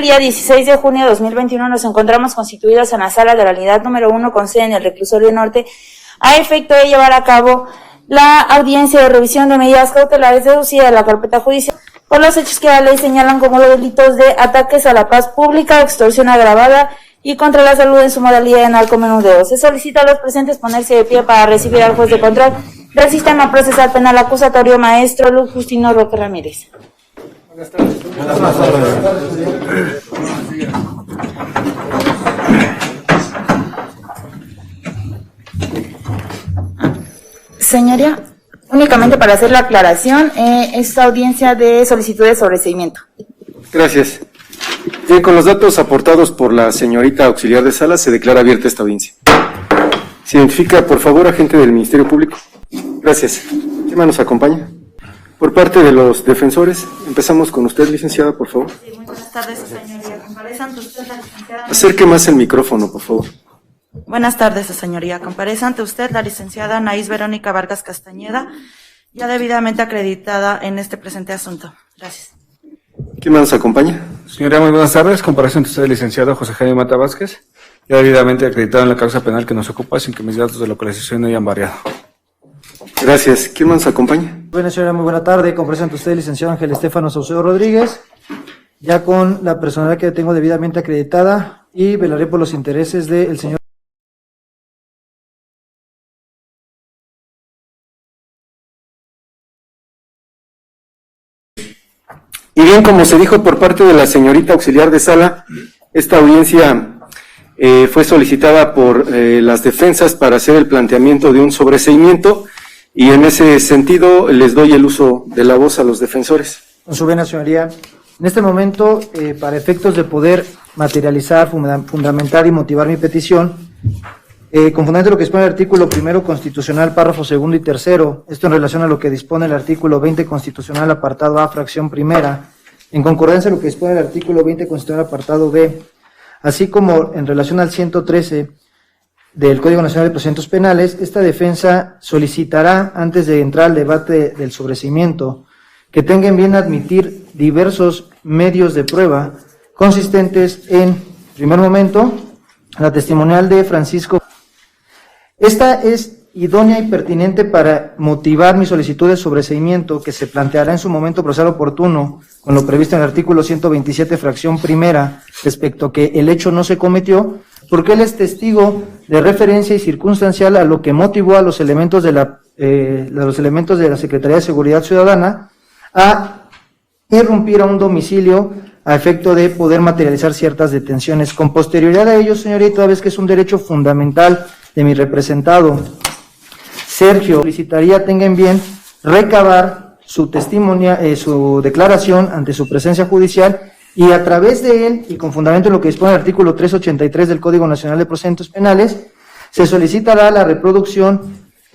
El día 16 de junio de 2021 nos encontramos constituidos en la sala de la unidad número 1 con sede en el Reclusorio Norte a efecto de llevar a cabo la audiencia de revisión de medidas cautelares deducidas de la carpeta judicial por los hechos que la ley señalan como los delitos de ataques a la paz pública, extorsión agravada y contra la salud en su modalidad de narcomenudeo. Se solicita a los presentes ponerse de pie para recibir al juez de control del Sistema Procesal Penal Acusatorio, maestro Luis Justino Roque Ramírez. Buenas tardes. Señoría, únicamente para hacer la aclaración, esta audiencia de solicitud de sobreseimiento. Gracias. Con los datos aportados por la señorita auxiliar de sala, se declara abierta esta audiencia. Se identifica, por favor, agente del Ministerio Público. Gracias. ¿Quién nos acompaña? Por parte de los defensores, empezamos con usted, licenciada, por favor. Sí, muy buenas tardes, señoría. Comparece ante usted la licenciada. Acerque más el micrófono, por favor. Buenas tardes, señoría. Comparece ante usted la licenciada Anaís Verónica Vargas Castañeda, ya debidamente acreditada en este presente asunto. Gracias. ¿Quién más nos acompaña? Señoría, muy buenas tardes. Comparece ante usted el licenciado José Jaime Mata Vázquez, ya debidamente acreditado en la causa penal que nos ocupa sin que mis datos de localización no hayan variado. Gracias. ¿Quién más nos acompaña? Bueno, señora, muy buena tarde. Comparece ante usted el licenciado Ángel Estefano Saucedo Rodríguez, ya con la personalidad que tengo debidamente acreditada, y velaré por los intereses del señor. Y bien, como se dijo por parte de la señorita auxiliar de sala, esta audiencia fue solicitada por las defensas para hacer el planteamiento de un sobreseimiento, y en ese sentido les doy el uso de la voz a los defensores. Con su venia, señoría. En este momento, para efectos de poder materializar, fundamentar y motivar mi petición, con fundamento lo que dispone el artículo 1 constitucional, párrafo 2 y 3, esto en relación a lo que dispone el artículo 20 constitucional, apartado A, fracción primera, en concordancia a lo que dispone el artículo 20 constitucional, apartado B, así como en relación al 113 del Código Nacional de Procedimientos Penales, esta defensa solicitará, antes de entrar al debate del sobreseimiento, que tengan bien admitir diversos medios de prueba consistentes en primer momento, la testimonial de Francisco. Esta es idónea y pertinente para motivar mi solicitud de sobreseimiento, que se planteará en su momento procesal oportuno, con lo previsto en el artículo 127, fracción primera, respecto a que el hecho no se cometió, porque él es testigo de referencia y circunstancial a lo que motivó a los elementos de la Secretaría de Seguridad Ciudadana a irrumpir a un domicilio a efecto de poder materializar ciertas detenciones. Con posterioridad a ello, señoría, y toda vez que es un derecho fundamental de mi representado, Sergio, solicitaría tengan bien recabar su testimonio, su declaración ante su presencia judicial, y a través de él, y con fundamento en lo que dispone el artículo 383 del Código Nacional de Procedimientos Penales, se solicitará la reproducción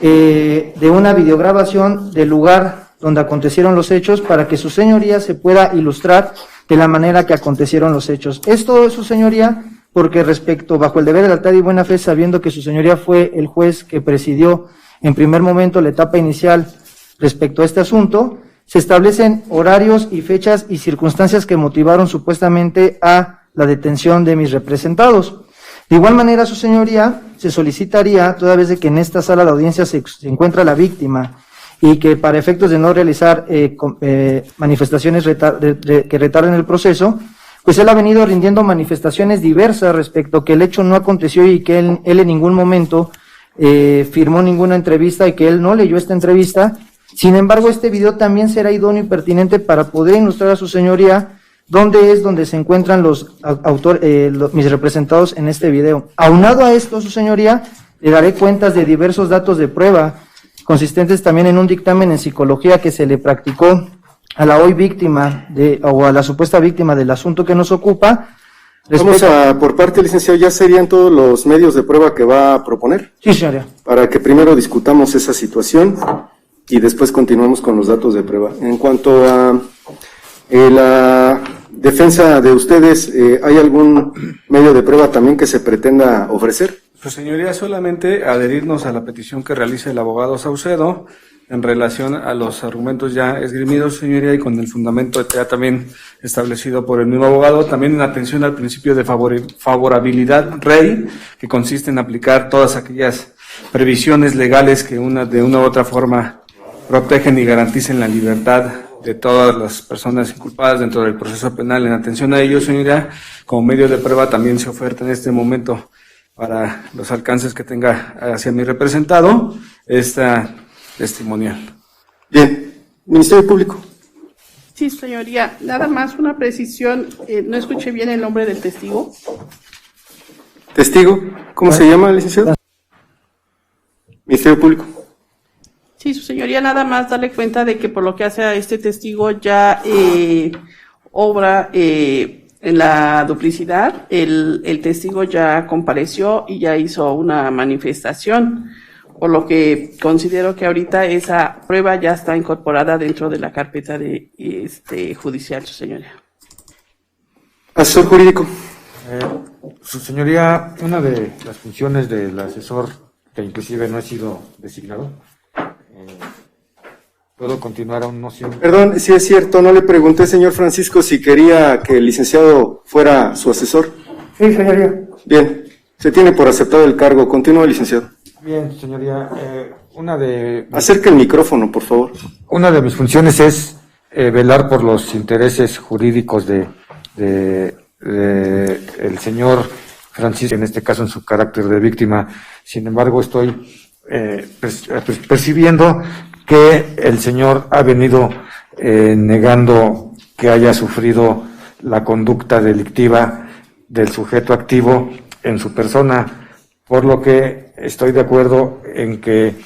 de una videograbación del lugar donde acontecieron los hechos, para que su señoría se pueda ilustrar de la manera que acontecieron los hechos. Esto, su señoría, porque respecto, bajo el deber de lealtad y buena fe, sabiendo que su señoría fue el juez que presidió en primer momento la etapa inicial respecto a este asunto, se establecen horarios y fechas y circunstancias que motivaron supuestamente a la detención de mis representados. De igual manera, su señoría, se solicitaría, toda vez de que en esta sala de audiencia se encuentra la víctima, y que para efectos de no realizar manifestaciones que retarden el proceso, pues él ha venido rindiendo manifestaciones diversas respecto a que el hecho no aconteció y que él en ningún momento firmó ninguna entrevista y que él no leyó esta entrevista. Sin embargo, este video también será idóneo y pertinente para poder ilustrar a su señoría donde se encuentran mis representados en este video. Aunado a esto, su señoría, le daré cuentas de diversos datos de prueba, consistentes también en un dictamen en psicología que se le practicó a la hoy víctima o a la supuesta víctima del asunto que nos ocupa. Por parte, licenciado, ¿ya serían todos los medios de prueba que va a proponer? Sí, señoría. Para que primero discutamos esa situación y después continuamos con los datos de prueba. En cuanto a la defensa de ustedes, ¿hay algún medio de prueba también que se pretenda ofrecer? Pues, señoría, solamente adherirnos a la petición que realiza el abogado Saucedo, en relación a los argumentos ya esgrimidos, señoría, y con el fundamento ya también establecido por el mismo abogado, también en atención al principio de favorabilidad rey, que consiste en aplicar todas aquellas previsiones legales que de una u otra forma protegen y garanticen la libertad de todas las personas inculpadas dentro del proceso penal. En atención a ello, señoría, como medio de prueba también se oferta en este momento, para los alcances que tenga hacia mi representado, esta testimonial. Bien, Ministerio Público. Sí, señoría, nada más una precisión, no escuché bien el nombre del testigo. ¿Testigo? ¿Cómo se llama, licenciado? Ministerio Público. Sí, su señoría, nada más darle cuenta de que por lo que hace a este testigo ya obra en la duplicidad, el testigo ya compareció y ya hizo una manifestación, por lo que considero que ahorita esa prueba ya está incorporada dentro de la carpeta de judicial, su señoría. Asesor jurídico. Su señoría, una de las funciones del asesor, que inclusive no he sido designado, ¿puedo continuar aún no siendo? Perdón, si es cierto, no le pregunté, señor Francisco, si quería que el licenciado fuera su asesor. Sí, señoría. Bien, se tiene por aceptado el cargo. Continúa, licenciado. Bien, señoría, Acerque el micrófono, por favor. Una de mis funciones es velar por los intereses jurídicos de el señor Francisco, en este caso en su carácter de víctima. Sin embargo, estoy percibiendo que el señor ha venido negando que haya sufrido la conducta delictiva del sujeto activo en su persona, por lo que estoy de acuerdo en que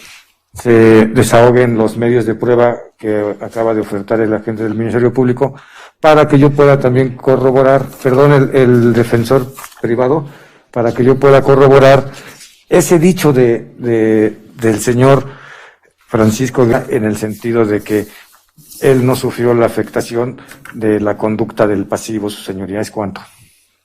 se desahoguen los medios de prueba que acaba de ofertar el agente del Ministerio Público, para que yo pueda también corroborar, el defensor privado, para que yo pueda corroborar ese dicho del señor Francisco, en el sentido de que él no sufrió la afectación de la conducta del pasivo, su señoría. ¿Es cuanto?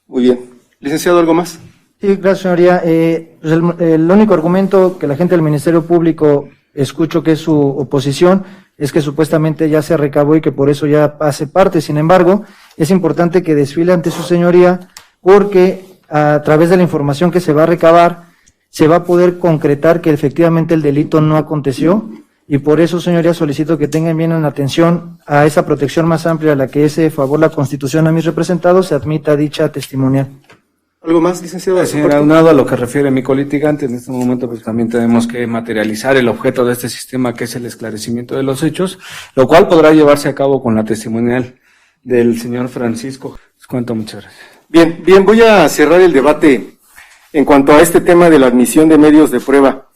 Muy bien. Licenciado, ¿algo más? Sí, gracias, señoría. Pues el único argumento que la gente del Ministerio Público escucho que es su oposición es que supuestamente ya se recabó y que por eso ya hace parte. Sin embargo, es importante que desfile ante su señoría, porque a través de la información que se va a recabar, se va a poder concretar que efectivamente el delito no aconteció, y por eso, señoría, solicito que tengan bien en atención a esa protección más amplia a la que ese favor la Constitución a mis representados, se admita dicha testimonial. ¿Algo más, licenciado? Señor, aunado a lo que refiere mi colitigante, en este momento pues también tenemos que materializar el objeto de este sistema, que es el esclarecimiento de los hechos, lo cual podrá llevarse a cabo con la testimonial del señor Francisco. Les cuento, muchas gracias. Bien, voy a cerrar el debate en cuanto a este tema de la admisión de medios de prueba.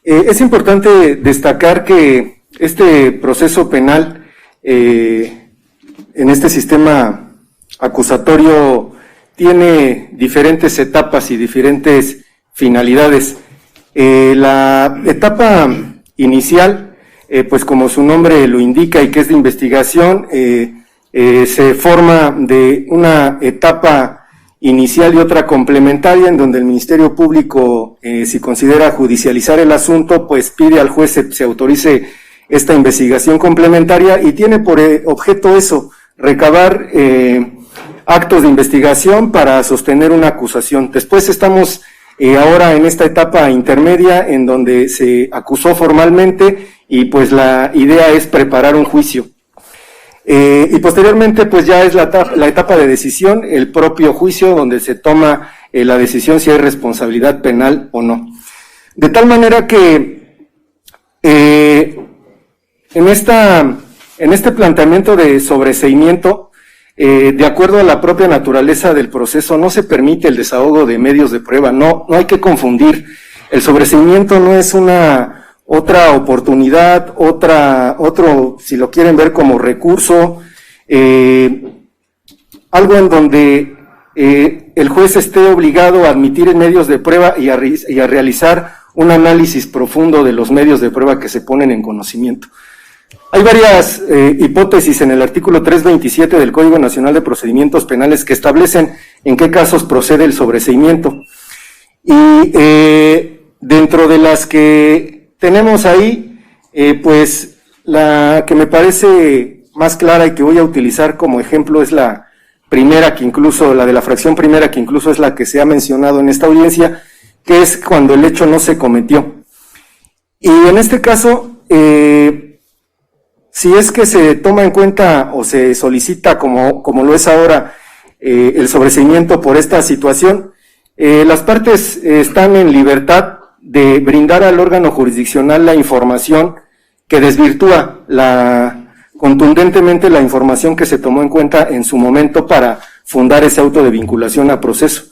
Es importante destacar que este proceso penal, en este sistema acusatorio, tiene diferentes etapas y diferentes finalidades. La etapa inicial, pues como su nombre lo indica y que es de investigación, se forma de una etapa inicial y otra complementaria, en donde el Ministerio Público, si considera judicializar el asunto, pues pide al juez se autorice esta investigación complementaria, y tiene por objeto eso, recabar actos de investigación para sostener una acusación. Después estamos ahora en esta etapa intermedia, en donde se acusó formalmente y pues la idea es preparar un juicio. Y posteriormente pues ya es la etapa de decisión, el propio juicio, donde se toma la decisión si hay responsabilidad penal o no. De tal manera que en este planteamiento de sobreseimiento, de acuerdo a la propia naturaleza del proceso, no se permite el desahogo de medios de prueba. No hay que confundir. El sobreseimiento no es otra oportunidad, otro, si lo quieren ver como recurso, algo en donde el juez esté obligado a admitir medios de prueba y a realizar un análisis profundo de los medios de prueba que se ponen en conocimiento. Hay varias hipótesis en el artículo 327 del Código Nacional de Procedimientos Penales que establecen en qué casos procede el sobreseimiento. Y dentro de las que tenemos ahí, Pues la que me parece más clara y que voy a utilizar como ejemplo es la primera, que incluso, la de la fracción primera, que incluso es la que se ha mencionado en esta audiencia, que es cuando el hecho no se cometió. Y en este caso, si es que se toma en cuenta o se solicita, como lo es ahora, el sobreseimiento por esta situación, las partes están en libertad de brindar al órgano jurisdiccional la información que desvirtúa contundentemente la información que se tomó en cuenta en su momento para fundar ese auto de vinculación a proceso.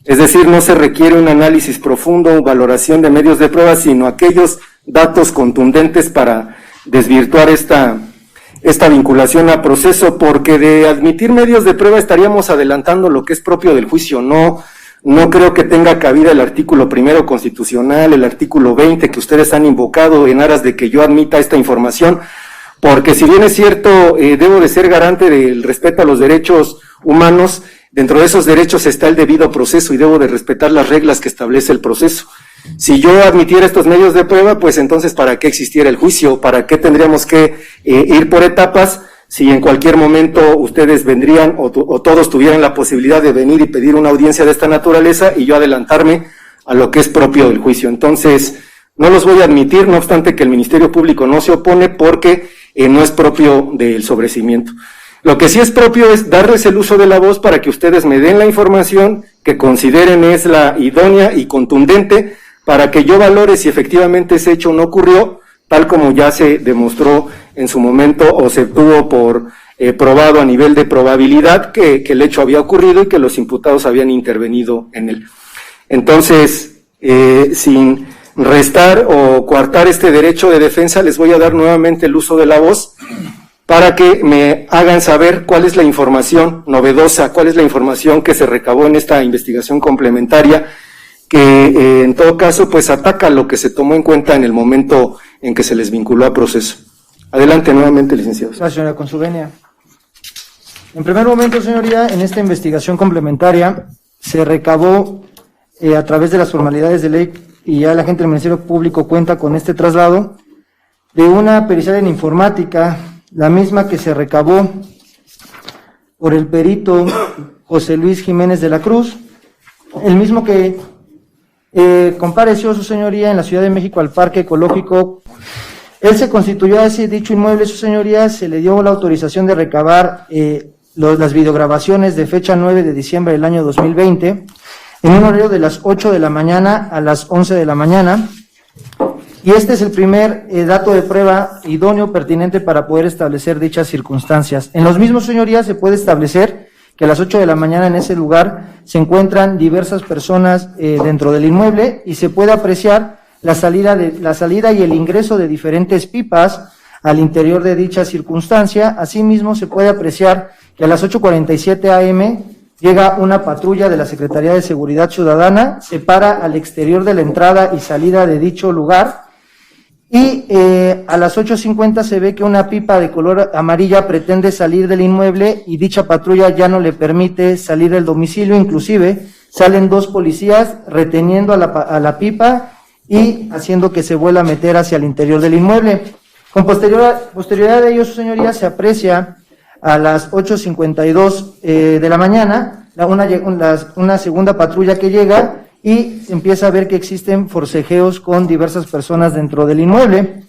Es decir, no se requiere un análisis profundo o valoración de medios de prueba, sino aquellos datos contundentes para desvirtuar esta vinculación a proceso, porque de admitir medios de prueba estaríamos adelantando lo que es propio del juicio. No creo que tenga cabida el artículo 1 constitucional, el artículo 20 que ustedes han invocado en aras de que yo admita esta información, porque si bien es cierto, debo de ser garante del respeto a los derechos humanos, dentro de esos derechos está el debido proceso y debo de respetar las reglas que establece el proceso. Si yo admitiera estos medios de prueba, pues entonces ¿para qué existiera el juicio? ¿Para qué tendríamos que ir por etapas si en cualquier momento ustedes vendrían o todos tuvieran la posibilidad de venir y pedir una audiencia de esta naturaleza y yo adelantarme a lo que es propio del juicio? Entonces, no los voy a admitir, no obstante que el Ministerio Público no se opone porque no es propio del sobreseimiento. Lo que sí es propio es darles el uso de la voz para que ustedes me den la información que consideren es la idónea y contundente para que yo valore si efectivamente ese hecho no ocurrió, tal como ya se demostró en su momento o se tuvo por probado a nivel de probabilidad que el hecho había ocurrido y que los imputados habían intervenido en él. Entonces, sin restar o coartar este derecho de defensa, les voy a dar nuevamente el uso de la voz para que me hagan saber cuál es la información novedosa, cuál es la información que se recabó en esta investigación complementaria, que en todo caso pues ataca lo que se tomó en cuenta en el momento en que se les vinculó a proceso. Adelante nuevamente, licenciados. Gracias, señora, con su venia. En primer momento, señoría, en esta investigación complementaria se recabó a través de las formalidades de ley, y ya la gente del Ministerio Público cuenta con este traslado, de una pericial en informática, la misma que se recabó por el perito José Luis Jiménez de la Cruz, el mismo que compareció su señoría en la Ciudad de México al Parque Ecológico. Él se constituyó a ese dicho inmueble, su señoría, se le dio la autorización de recabar las videograbaciones de fecha 9 de diciembre del año 2020, en un horario de las 8 de la mañana a las 11 de la mañana, y este es el primer dato de prueba idóneo pertinente para poder establecer dichas circunstancias. En los mismos, señorías, se puede establecer que a las 8 de la mañana en ese lugar se encuentran diversas personas dentro del inmueble y se puede apreciar la salida y el ingreso de diferentes pipas al interior de dicha circunstancia. Asimismo, se puede apreciar que a las 8:47 a.m. llega una patrulla de la Secretaría de Seguridad Ciudadana, se para al exterior de la entrada y salida de dicho lugar, y a las 8:50 se ve que una pipa de color amarilla pretende salir del inmueble y dicha patrulla ya no le permite salir del domicilio. Inclusive salen dos policías reteniendo a la pipa y haciendo que se vuelva a meter hacia el interior del inmueble. Con posterioridad de ello, su señoría, se aprecia a las 8:52 de la mañana una segunda patrulla que llega y empieza a ver que existen forcejeos con diversas personas dentro del inmueble.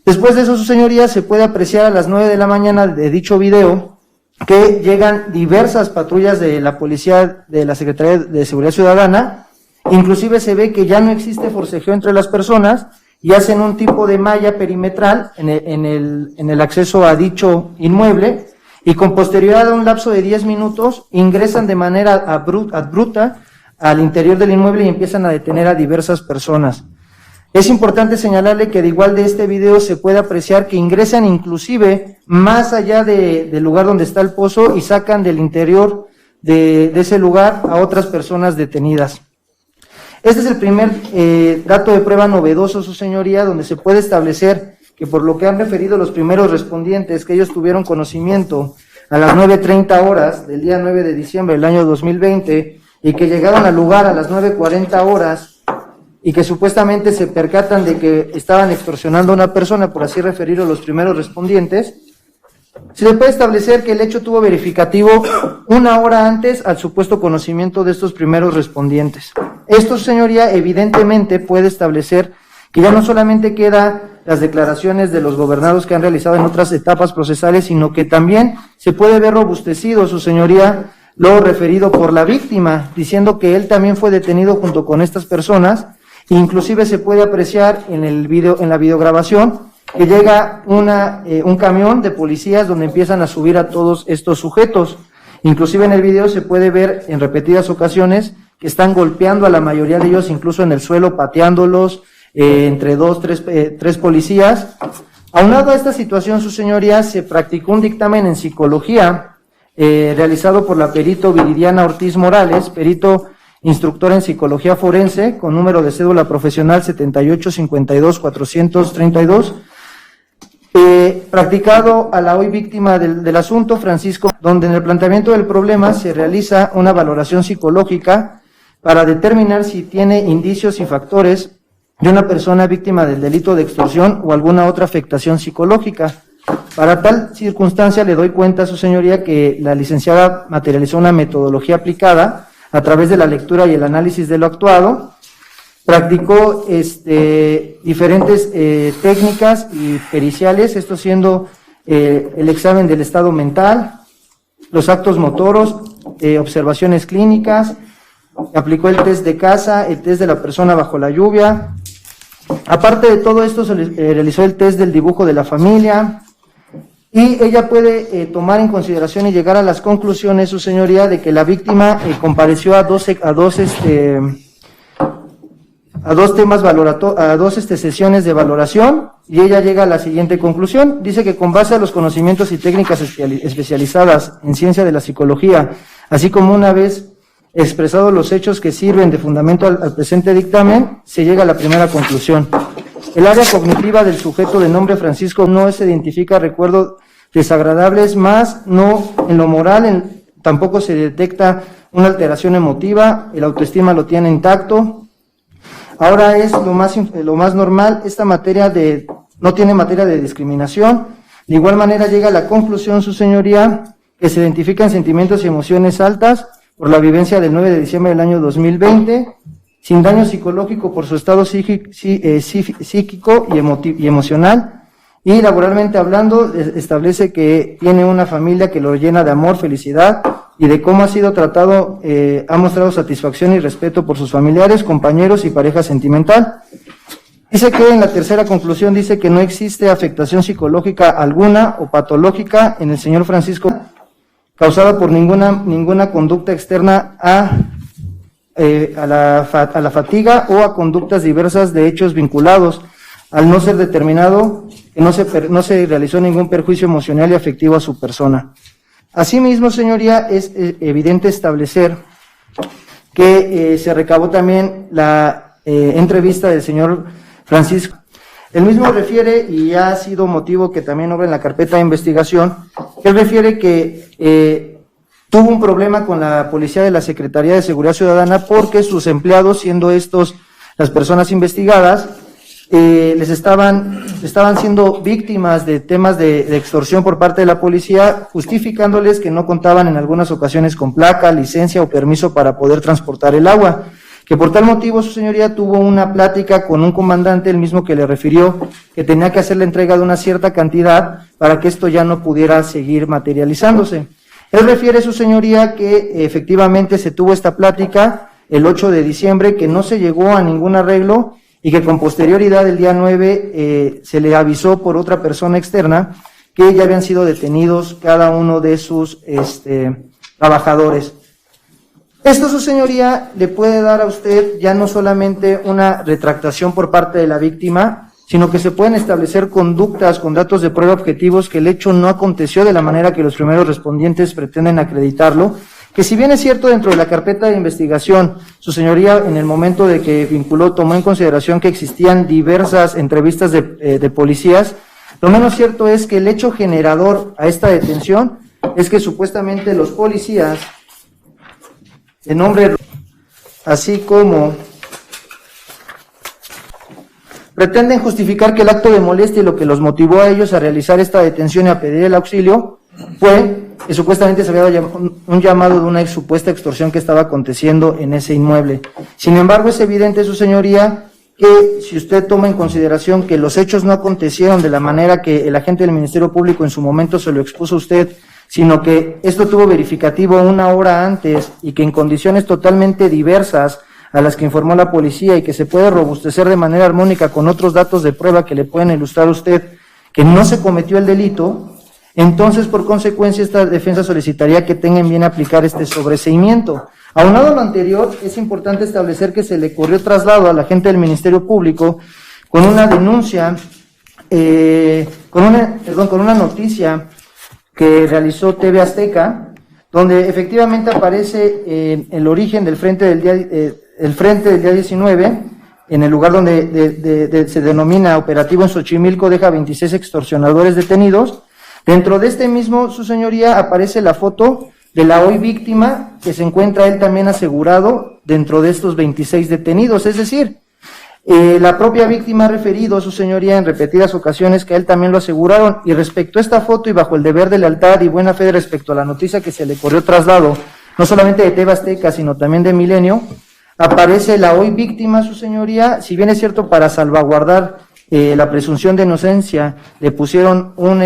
Después de eso, su señoría, se puede apreciar a las 9 de la mañana de dicho video que llegan diversas patrullas de la policía de la Secretaría de Seguridad Ciudadana. Inclusive se ve que ya no existe forcejeo entre las personas y hacen un tipo de malla perimetral en el acceso a dicho inmueble, y con posterioridad a un lapso de 10 minutos ingresan de manera abrupta al interior del inmueble y empiezan a detener a diversas personas. Es importante señalarle que de igual de este video se puede apreciar que ingresan inclusive más allá del lugar donde está el pozo y sacan del interior de ese lugar a otras personas detenidas. Este es el primer dato de prueba novedoso, su señoría, donde se puede establecer que por lo que han referido los primeros respondientes, que ellos tuvieron conocimiento a las 9:30 horas del día 9 de diciembre del año 2020 y que llegaron al lugar a las 9:40 horas y que supuestamente se percatan de que estaban extorsionando a una persona, por así referirlo a los primeros respondientes, se le puede establecer que el hecho tuvo verificativo 1 hora antes al supuesto conocimiento de estos primeros respondientes. Esto, señoría, evidentemente puede establecer que ya no solamente queda las declaraciones de los gobernados que han realizado en otras etapas procesales, sino que también se puede ver robustecido, su señoría, lo referido por la víctima, diciendo que él también fue detenido junto con estas personas. Inclusive se puede apreciar en el video, en la videograbación, que llega un camión de policías donde empiezan a subir a todos estos sujetos. Inclusive en el video se puede ver en repetidas ocasiones que están golpeando a la mayoría de ellos, incluso en el suelo, pateándolos, entre 3 policías. Aunado a esta situación, su señoría, se practicó un dictamen en psicología realizado por la perito Viridiana Ortiz Morales, perito instructor en psicología forense, con número de cédula profesional 7852-432, practicado a la hoy víctima del asunto, Francisco, donde en el planteamiento del problema se realiza una valoración psicológica para determinar si tiene indicios y factores de una persona víctima del delito de extorsión o alguna otra afectación psicológica. Para tal circunstancia le doy cuenta a su señoría que la licenciada materializó una metodología aplicada a través de la lectura y el análisis de lo actuado, practicó diferentes técnicas y periciales, esto siendo el examen del estado mental, los actos motoros, observaciones clínicas, aplicó el test de casa, el test de la persona bajo la lluvia. Aparte de todo esto, se realizó el test del dibujo de la familia, y ella puede tomar en consideración y llegar a las conclusiones, su señoría, de que la víctima compareció a dos sesiones de valoración, y ella llega a la siguiente conclusión. Dice que con base a los conocimientos y técnicas especializadas en ciencia de la psicología, así como una vez expresados los hechos que sirven de fundamento al presente dictamen, se llega a la primera conclusión. El área cognitiva del sujeto de nombre Francisco no se identifica recuerdos desagradables, más no en lo moral, tampoco se detecta una alteración emotiva, el autoestima lo tiene intacto. Ahora es lo más normal, esta materia no tiene materia de discriminación. De igual manera llega a la conclusión, su señoría, que se identifican sentimientos y emociones altas por la vivencia del 9 de diciembre del año 2020, sin daño psicológico por su estado psíquico y emocional, y laboralmente hablando establece que tiene una familia que lo llena de amor, felicidad, y de cómo ha sido tratado, ha mostrado satisfacción y respeto por sus familiares, compañeros y pareja sentimental. Dice que en la tercera conclusión dice que no existe afectación psicológica alguna o patológica en el señor Francisco causada por ninguna conducta externa a la fatiga o a conductas diversas de hechos vinculados, al no ser determinado que no se realizó ningún perjuicio emocional y afectivo a su persona. Asimismo, señoría, es evidente establecer que se recabó también la entrevista del señor Francisco. El mismo refiere, y ya ha sido motivo que también obra en la carpeta de investigación, él refiere que tuvo un problema con la policía de la Secretaría de Seguridad Ciudadana porque sus empleados, siendo estos las personas investigadas, estaban siendo víctimas de temas de extorsión por parte de la policía, justificándoles que no contaban en algunas ocasiones con placa, licencia o permiso para poder transportar el agua, que por tal motivo su señoría tuvo una plática con un comandante, el mismo que le refirió que tenía que hacer la entrega de una cierta cantidad para que esto ya no pudiera seguir materializándose. Él refiere, su señoría, que efectivamente se tuvo esta plática el 8 de diciembre, que no se llegó a ningún arreglo y que con posterioridad el día 9 se le avisó por otra persona externa que ya habían sido detenidos cada uno de sus trabajadores. Esto, su señoría, le puede dar a usted ya no solamente una retractación por parte de la víctima, sino que se pueden establecer conductas con datos de prueba objetivos que el hecho no aconteció de la manera que los primeros respondientes pretenden acreditarlo, que si bien es cierto dentro de la carpeta de investigación, su señoría en el momento de que vinculó tomó en consideración que existían diversas entrevistas de policías, lo menos cierto es que el hecho generador a esta detención es que supuestamente los policías de nombre, así como pretenden justificar que el acto de molestia y lo que los motivó a ellos a realizar esta detención y a pedir el auxilio fue que supuestamente se había dado un llamado de una supuesta extorsión que estaba aconteciendo en ese inmueble. Sin embargo, es evidente, su señoría, que si usted toma en consideración que los hechos no acontecieron de la manera que el agente del Ministerio Público en su momento se lo expuso a usted, sino que esto tuvo verificativo 1 hora antes y que en condiciones totalmente diversas a las que informó la policía y que se puede robustecer de manera armónica con otros datos de prueba que le pueden ilustrar a usted que no se cometió el delito, entonces por consecuencia esta defensa solicitaría que tengan bien aplicar este sobreseimiento. Aunado a lo anterior, es importante establecer que se le corrió traslado al agente del Ministerio Público con una denuncia, con una noticia que realizó TV Azteca, donde efectivamente aparece el origen del frente del día 19, en el lugar donde se denomina operativo en Xochimilco, deja 26 extorsionadores detenidos. Dentro de este mismo, su señoría, aparece la foto de la hoy víctima, que se encuentra él también asegurado dentro de estos 26 detenidos, es decir, la propia víctima ha referido, su señoría, en repetidas ocasiones que a él también lo aseguraron, y respecto a esta foto y bajo el deber de lealtad y buena fe respecto a la noticia que se le corrió traslado, no solamente de TV Azteca, sino también de Milenio, aparece la hoy víctima, su señoría, si bien es cierto para salvaguardar la presunción de inocencia, le pusieron un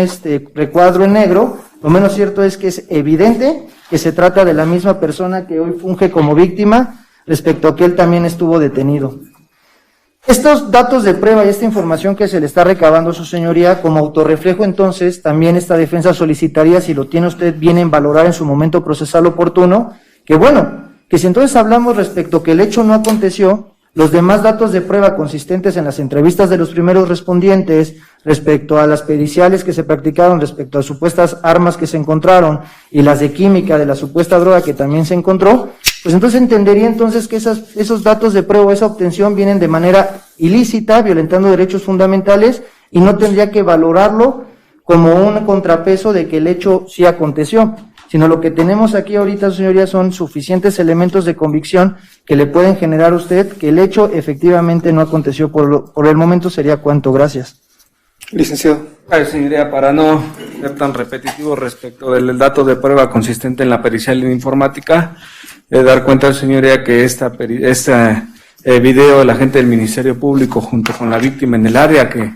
recuadro en negro, lo menos cierto es que es evidente que se trata de la misma persona que hoy funge como víctima, respecto a que él también estuvo detenido. Estos datos de prueba y esta información que se le está recabando a su señoría, como autorreflejo entonces, también esta defensa solicitaría, si lo tiene usted bien en valorar en su momento procesal oportuno, que bueno, que si entonces hablamos respecto a que el hecho no aconteció, los demás datos de prueba consistentes en las entrevistas de los primeros respondientes, respecto a las periciales que se practicaron, respecto a supuestas armas que se encontraron y las de química de la supuesta droga que también se encontró, pues entonces entendería entonces que esos datos de prueba, esa obtención vienen de manera ilícita, violentando derechos fundamentales y no tendría que valorarlo como un contrapeso de que el hecho sí aconteció, sino lo que tenemos aquí ahorita, señoría, son suficientes elementos de convicción que le pueden generar a usted que el hecho efectivamente no aconteció. Por el momento sería cuanto. Gracias. Licenciado. Señoría, para no ser tan repetitivo respecto del dato de prueba consistente en la pericial en informática, dar cuenta, señoría, que este video del agente del Ministerio Público junto con la víctima en el área que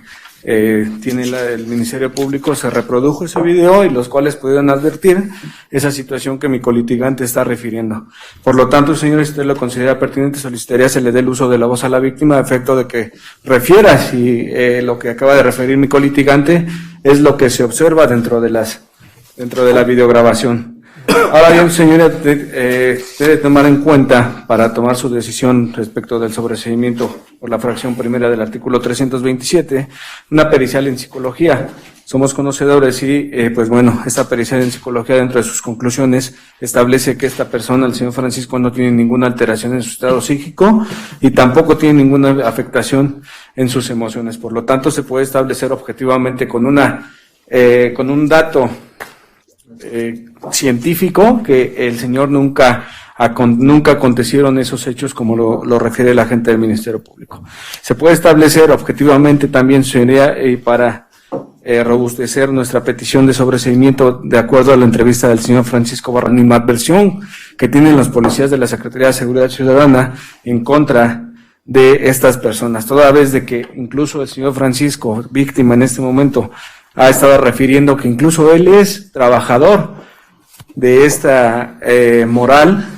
tiene el Ministerio Público, se reprodujo ese video y los cuales pudieron advertir esa situación que mi colitigante está refiriendo. Por lo tanto, señor, si usted lo considera pertinente, solicitaría se le dé el uso de la voz a la víctima a efecto de que refiera si lo que acaba de referir mi colitigante es lo que se observa dentro de la videograbación. Ahora bien, señora, debe tomar en cuenta para tomar su decisión respecto del sobreseimiento por la fracción primera del artículo 327, una pericial en psicología. Somos conocedores y, pues bueno, esta pericial en psicología dentro de sus conclusiones establece que esta persona, el señor Francisco, no tiene ninguna alteración en su estado psíquico y tampoco tiene ninguna afectación en sus emociones. Por lo tanto, se puede establecer objetivamente con un dato científico que el señor nunca acontecieron esos hechos como lo refiere el agente del Ministerio Público. Se puede establecer objetivamente también, señoría, para robustecer nuestra petición de sobreseimiento de acuerdo a la entrevista del señor Francisco Barrón, animadversión que tienen los policías de la Secretaría de Seguridad Ciudadana en contra de estas personas, toda vez de que incluso el señor Francisco, víctima en este momento, ha estado refiriendo que incluso él es trabajador de esta moral,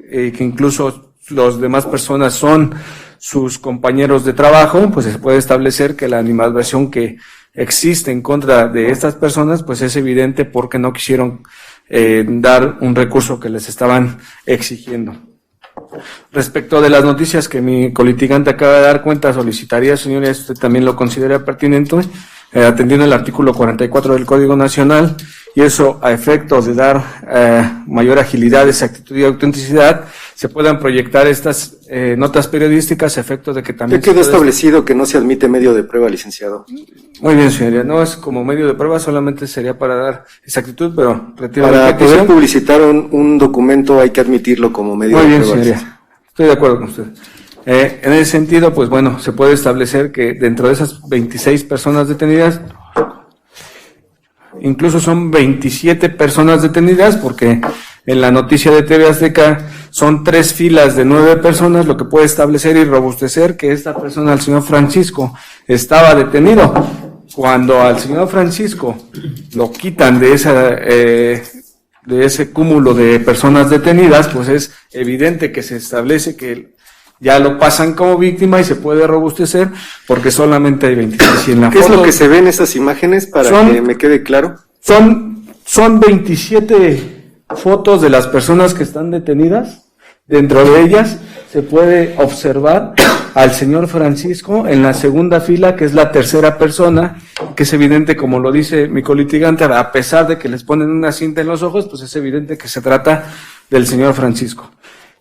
que incluso los demás personas son sus compañeros de trabajo, pues se puede establecer que la animadversión que existe en contra de estas personas, pues es evidente porque no quisieron dar un recurso que les estaban exigiendo. Respecto de las noticias que mi colitigante acaba de dar cuenta, solicitaría, señores, usted también lo considera pertinente, atendiendo el artículo 44 del Código Nacional, y eso a efecto de dar mayor agilidad, exactitud y autenticidad, se puedan proyectar estas notas periodísticas a efecto de que también... ¿Ya quedó establecido que no se admite medio de prueba, licenciado? Muy bien, señoría, no es como medio de prueba, solamente sería para dar exactitud, pero retiro para la petición. Poder publicitar un documento hay que admitirlo como medio Muy de bien, prueba. Señoría, estoy de acuerdo con usted. En ese sentido, pues bueno, se puede establecer que dentro de esas 26 personas detenidas, incluso son 27 personas detenidas, porque en la noticia de TV Azteca son 3 filas de 9 personas, lo que puede establecer y robustecer que esta persona, el señor Francisco, estaba detenido. Cuando al señor Francisco lo quitan de ese cúmulo de personas detenidas, pues es evidente que se establece que ya lo pasan como víctima y se puede robustecer porque solamente hay 26. Y en la ¿Qué foto, es lo que se ve en esas imágenes para que me quede claro? Son 27 fotos de las personas que están detenidas. Dentro de ellas se puede observar al señor Francisco en la segunda fila, que es la tercera persona, que es evidente, como lo dice mi colitigante, a pesar de que les ponen una cinta en los ojos, pues es evidente que se trata del señor Francisco.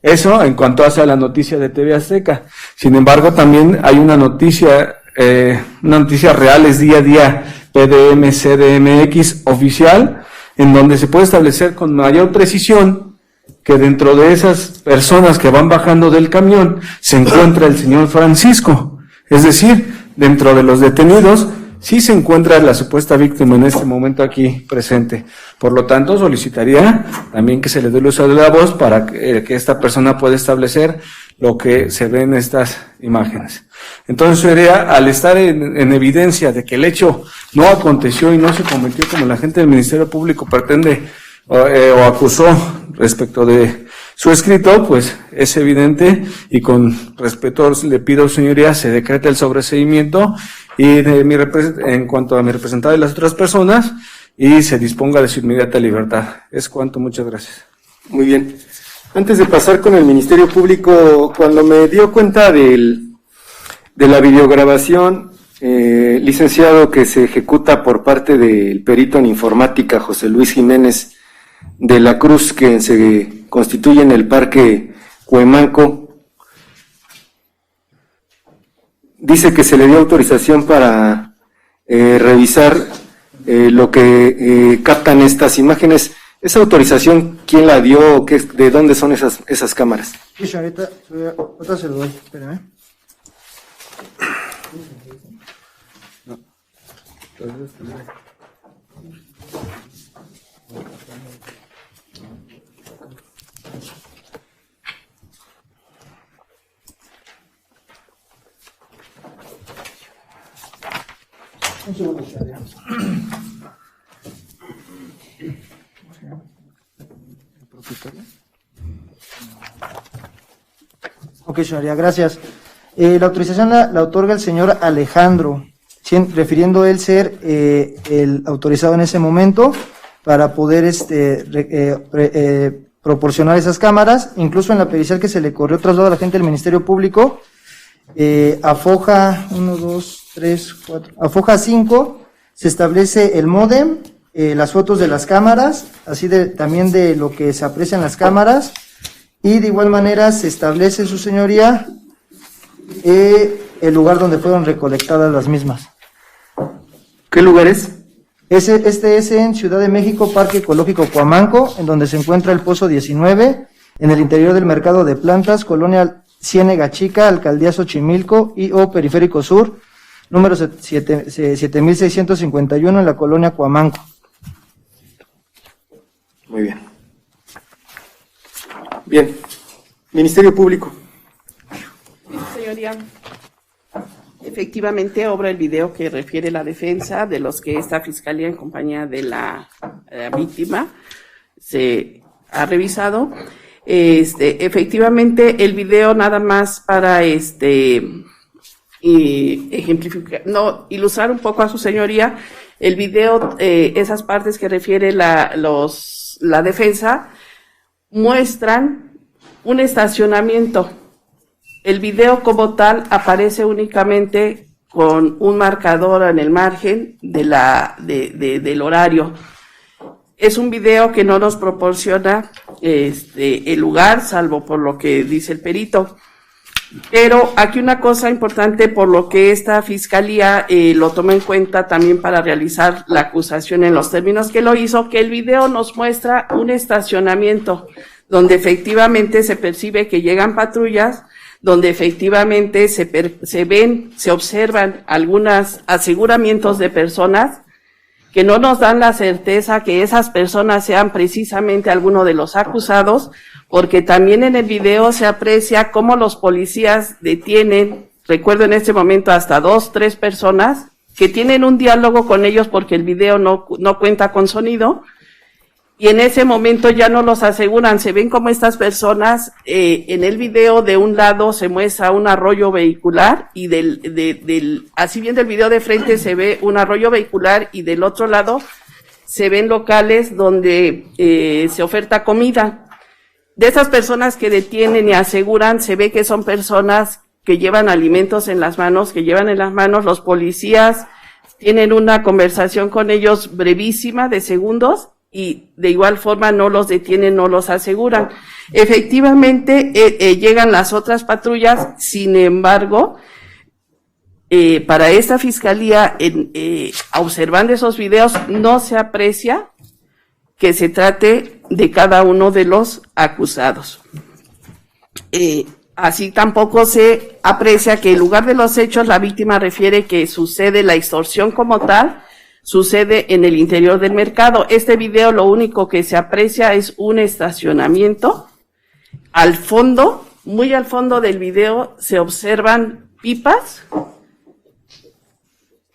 Eso en cuanto hace a la noticia de TV Azteca. Sin embargo, también hay una noticia real, es día a día, PDM CDMX oficial, en donde se puede establecer con mayor precisión que dentro de esas personas que van bajando del camión se encuentra el señor Francisco. Es decir, dentro de los detenidos sí se encuentra la supuesta víctima en este momento aquí presente. Por lo tanto, solicitaría también que se le dé el uso de la voz para que esta persona pueda establecer lo que se ve en estas imágenes. Entonces, sería, al estar en evidencia de que el hecho no aconteció y no se cometió como la gente del Ministerio Público pretende o acusó respecto de su escrito, pues es evidente y con respeto le pido, señoría, se decreta el sobreseimiento y en cuanto a mi representado y las otras personas y se disponga de su inmediata libertad. Es cuanto, muchas gracias. Muy bien. Antes de pasar con el Ministerio Público, cuando me dio cuenta de la videograbación, licenciado, que se ejecuta por parte del perito en informática José Luis Jiménez de la Cruz, que se constituye en el Parque Cuemanco, dice que se le dio autorización para revisar lo que captan estas imágenes. ¿Esa autorización quién la dio? ¿De dónde son esas cámaras? Sí, ahorita se lo doy, espérame. Un segundo, Sharia. Ok, Sharia, gracias. La autorización la otorga el señor Alejandro, refiriendo él ser el autorizado en ese momento para poder proporcionar esas cámaras. Incluso en la pericial que se le corrió traslado a la gente del Ministerio Público, afoja 1, 2, 3, 4, afoja 5, se establece el módem, las fotos de las cámaras, así también de lo que se aprecia en las cámaras, y de igual manera se establece, su señoría, el lugar donde fueron recolectadas las mismas. ¿Qué lugar es? Este es en Ciudad de México, Parque Ecológico Cuamanco, en donde se encuentra el Pozo 19, en el interior del Mercado de Plantas, Colonia Ciénega Chica, Alcaldía Xochimilco y o Periférico Sur, número 7651 en la Colonia Cuamanco. Muy bien. Bien. Ministerio Público. Señoría, efectivamente obra el video que refiere la defensa de los que esta fiscalía en compañía de la víctima se ha revisado. Efectivamente el video nada más para ejemplificar, ilustrar un poco a su señoría, el video, esas partes que refiere la defensa muestran un estacionamiento. El video como tal aparece únicamente con un marcador en el margen del horario. Es un video que no nos proporciona el lugar, salvo por lo que dice el perito. Pero aquí una cosa importante, por lo que esta fiscalía lo tomó en cuenta también para realizar la acusación en los términos que lo hizo, que el video nos muestra un estacionamiento donde efectivamente se percibe que llegan patrullas, donde efectivamente se observan algunos aseguramientos de personas que no nos dan la certeza que esas personas sean precisamente alguno de los acusados, porque también en el video se aprecia cómo los policías detienen, recuerdo en este momento hasta 2, 3 personas, que tienen un diálogo con ellos porque el video no cuenta con sonido, y en ese momento ya no los aseguran. Se ven como estas personas, en el video de un lado se muestra un arroyo vehicular, y así bien del video de frente se ve un arroyo vehicular, y del otro lado se ven locales donde se oferta comida. De esas personas que detienen y aseguran, se ve que son personas que llevan alimentos en las manos, los policías tienen una conversación con ellos brevísima de segundos, y de igual forma no los detienen, no los aseguran. Efectivamente, llegan las otras patrullas, sin embargo, para esta fiscalía, observando esos videos, no se aprecia que se trate de cada uno de los acusados. Así tampoco se aprecia que en lugar de los hechos la víctima refiere que sucede la extorsión como tal, sucede en el interior del mercado. Este video lo único que se aprecia es un estacionamiento. Al fondo, muy al fondo del video, se observan pipas,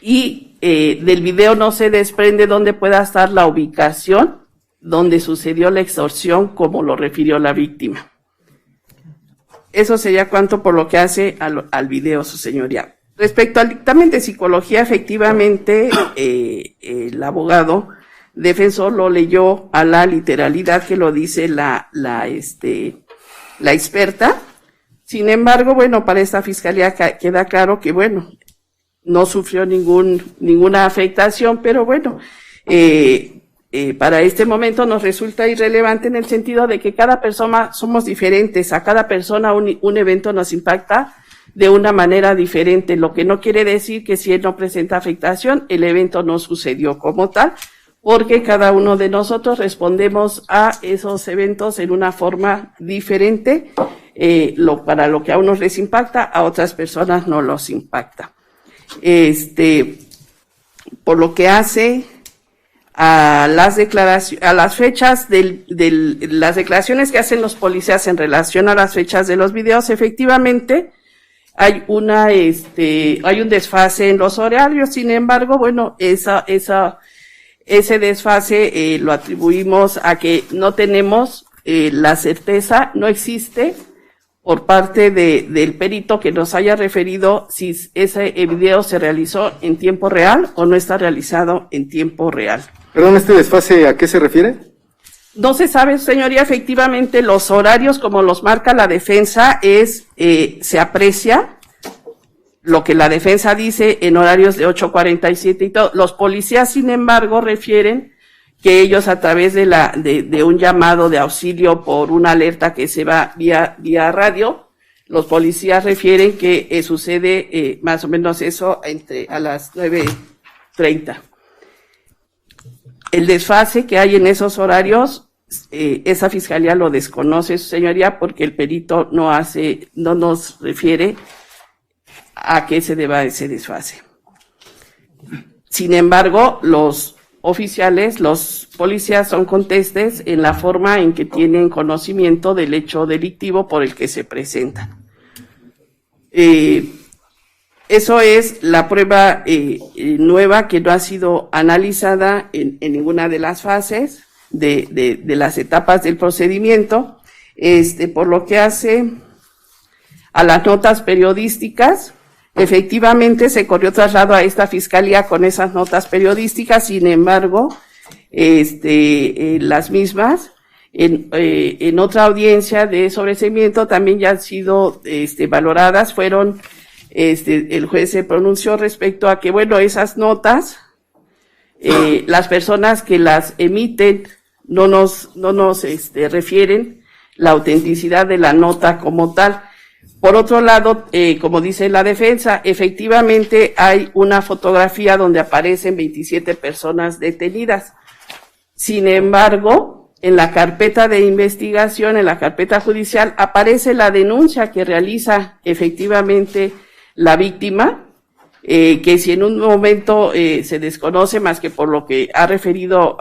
y del video no se desprende dónde pueda estar la ubicación donde sucedió la extorsión, como lo refirió la víctima. Eso sería cuanto por lo que hace al video, su señoría. Respecto al dictamen de psicología, efectivamente, el abogado defensor lo leyó a la literalidad que lo dice la experta. Sin embargo, bueno, para esta fiscalía queda claro que, bueno, no sufrió ninguna afectación, pero bueno, para este momento nos resulta irrelevante en el sentido de que cada persona somos diferentes, a cada persona un evento nos impacta de una manera diferente, lo que no quiere decir que si él no presenta afectación, el evento no sucedió como tal, porque cada uno de nosotros respondemos a esos eventos en una forma diferente, para lo que a unos les impacta, a otras personas no los impacta. Por lo que hace a las fechas las declaraciones que hacen los policías en relación a las fechas de los videos, efectivamente, hay un desfase en los horarios. Sin embargo, bueno, ese desfase lo atribuimos a que no tenemos la certeza, no existe por parte del perito que nos haya referido si ese video se realizó en tiempo real o no está realizado en tiempo real. Perdón, ¿este desfase a qué se refiere? No se sabe, señoría, efectivamente los horarios como los marca la defensa se aprecia lo que la defensa dice en horarios de 8:47 y todo. Los policías, sin embargo, refieren que ellos a través de un llamado de auxilio por una alerta que se va vía radio, los policías refieren que sucede más o menos eso a las 9:30. El desfase que hay en esos horarios, esa fiscalía lo desconoce, su señoría, porque el perito no nos refiere a qué se deba ese desfase. Sin embargo, los oficiales, los policías son contestes en la forma en que tienen conocimiento del hecho delictivo por el que se presentan. Eso es la prueba nueva que no ha sido analizada en ninguna de las fases de las etapas del procedimiento. Por lo que hace a las notas periodísticas, efectivamente se corrió traslado a esta fiscalía con esas notas periodísticas. Sin embargo, las mismas en otra audiencia de sobreseimiento también ya han sido valoradas, fueron el juez se pronunció respecto a que, bueno, esas notas, las personas que las emiten no nos refieren la autenticidad de la nota como tal. Por otro lado, como dice la defensa, efectivamente hay una fotografía donde aparecen 27 personas detenidas. Sin embargo, en la carpeta de investigación, en la carpeta judicial, aparece la denuncia que realiza efectivamente la víctima, que si en un momento se desconoce más que por lo que ha referido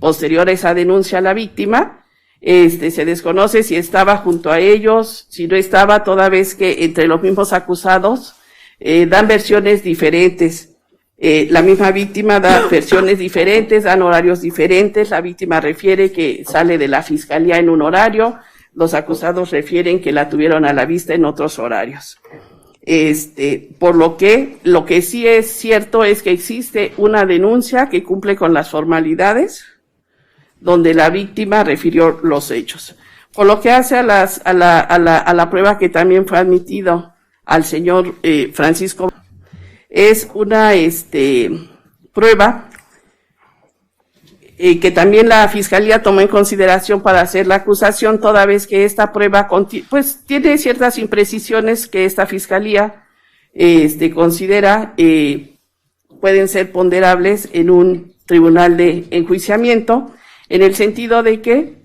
posterior a esa denuncia a la víctima, se desconoce si estaba junto a ellos, si no estaba, toda vez que entre los mismos acusados dan versiones diferentes. La misma víctima da versiones diferentes, dan horarios diferentes. La víctima refiere que sale de la fiscalía en un horario, los acusados refieren que la tuvieron a la vista en otros horarios. Por lo que sí es cierto es que existe una denuncia que cumple con las formalidades, donde la víctima refirió los hechos. Por lo que hace a la prueba que también fue admitido al señor Francisco, es una prueba que también la Fiscalía tomó en consideración para hacer la acusación, toda vez que esta prueba pues tiene ciertas imprecisiones que esta Fiscalía considera pueden ser ponderables en un tribunal de enjuiciamiento, en el sentido de que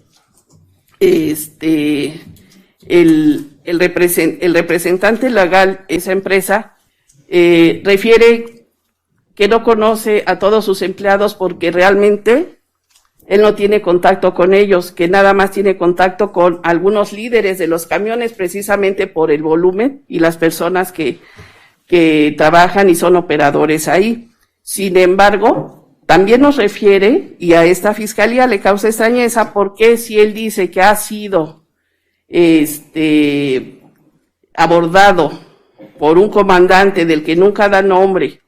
el representante legal de esa empresa refiere que no conoce a todos sus empleados porque realmente él no tiene contacto con ellos, que nada más tiene contacto con algunos líderes de los camiones, precisamente por el volumen y las personas que trabajan y son operadores ahí. Sin embargo, también nos refiere, y a esta Fiscalía le causa extrañeza, porque si él dice que ha sido abordado por un comandante del que nunca da nombre,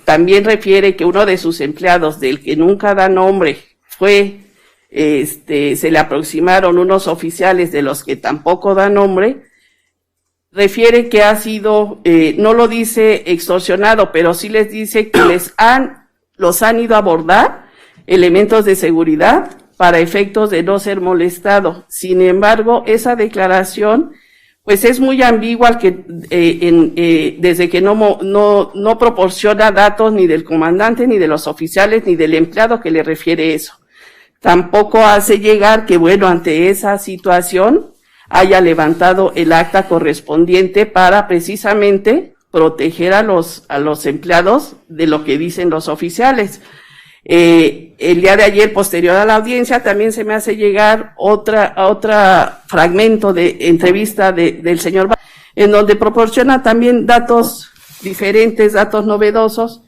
también refiere que uno de sus empleados del que nunca da nombre se le aproximaron unos oficiales de los que tampoco da nombre, refiere que ha sido, no lo dice extorsionado, pero sí les dice que los han ido a abordar elementos de seguridad para efectos de no ser molestado. Sin embargo, esa declaración pues es muy ambigua, desde que no proporciona datos ni del comandante, ni de los oficiales, ni del empleado que le refiere eso. Tampoco hace llegar que, bueno, ante esa situación haya levantado el acta correspondiente para precisamente proteger a los empleados de lo que dicen los oficiales. El día de ayer, posterior a la audiencia, también se me hace llegar otra fragmento de entrevista del señor, en donde proporciona también datos diferentes, datos novedosos,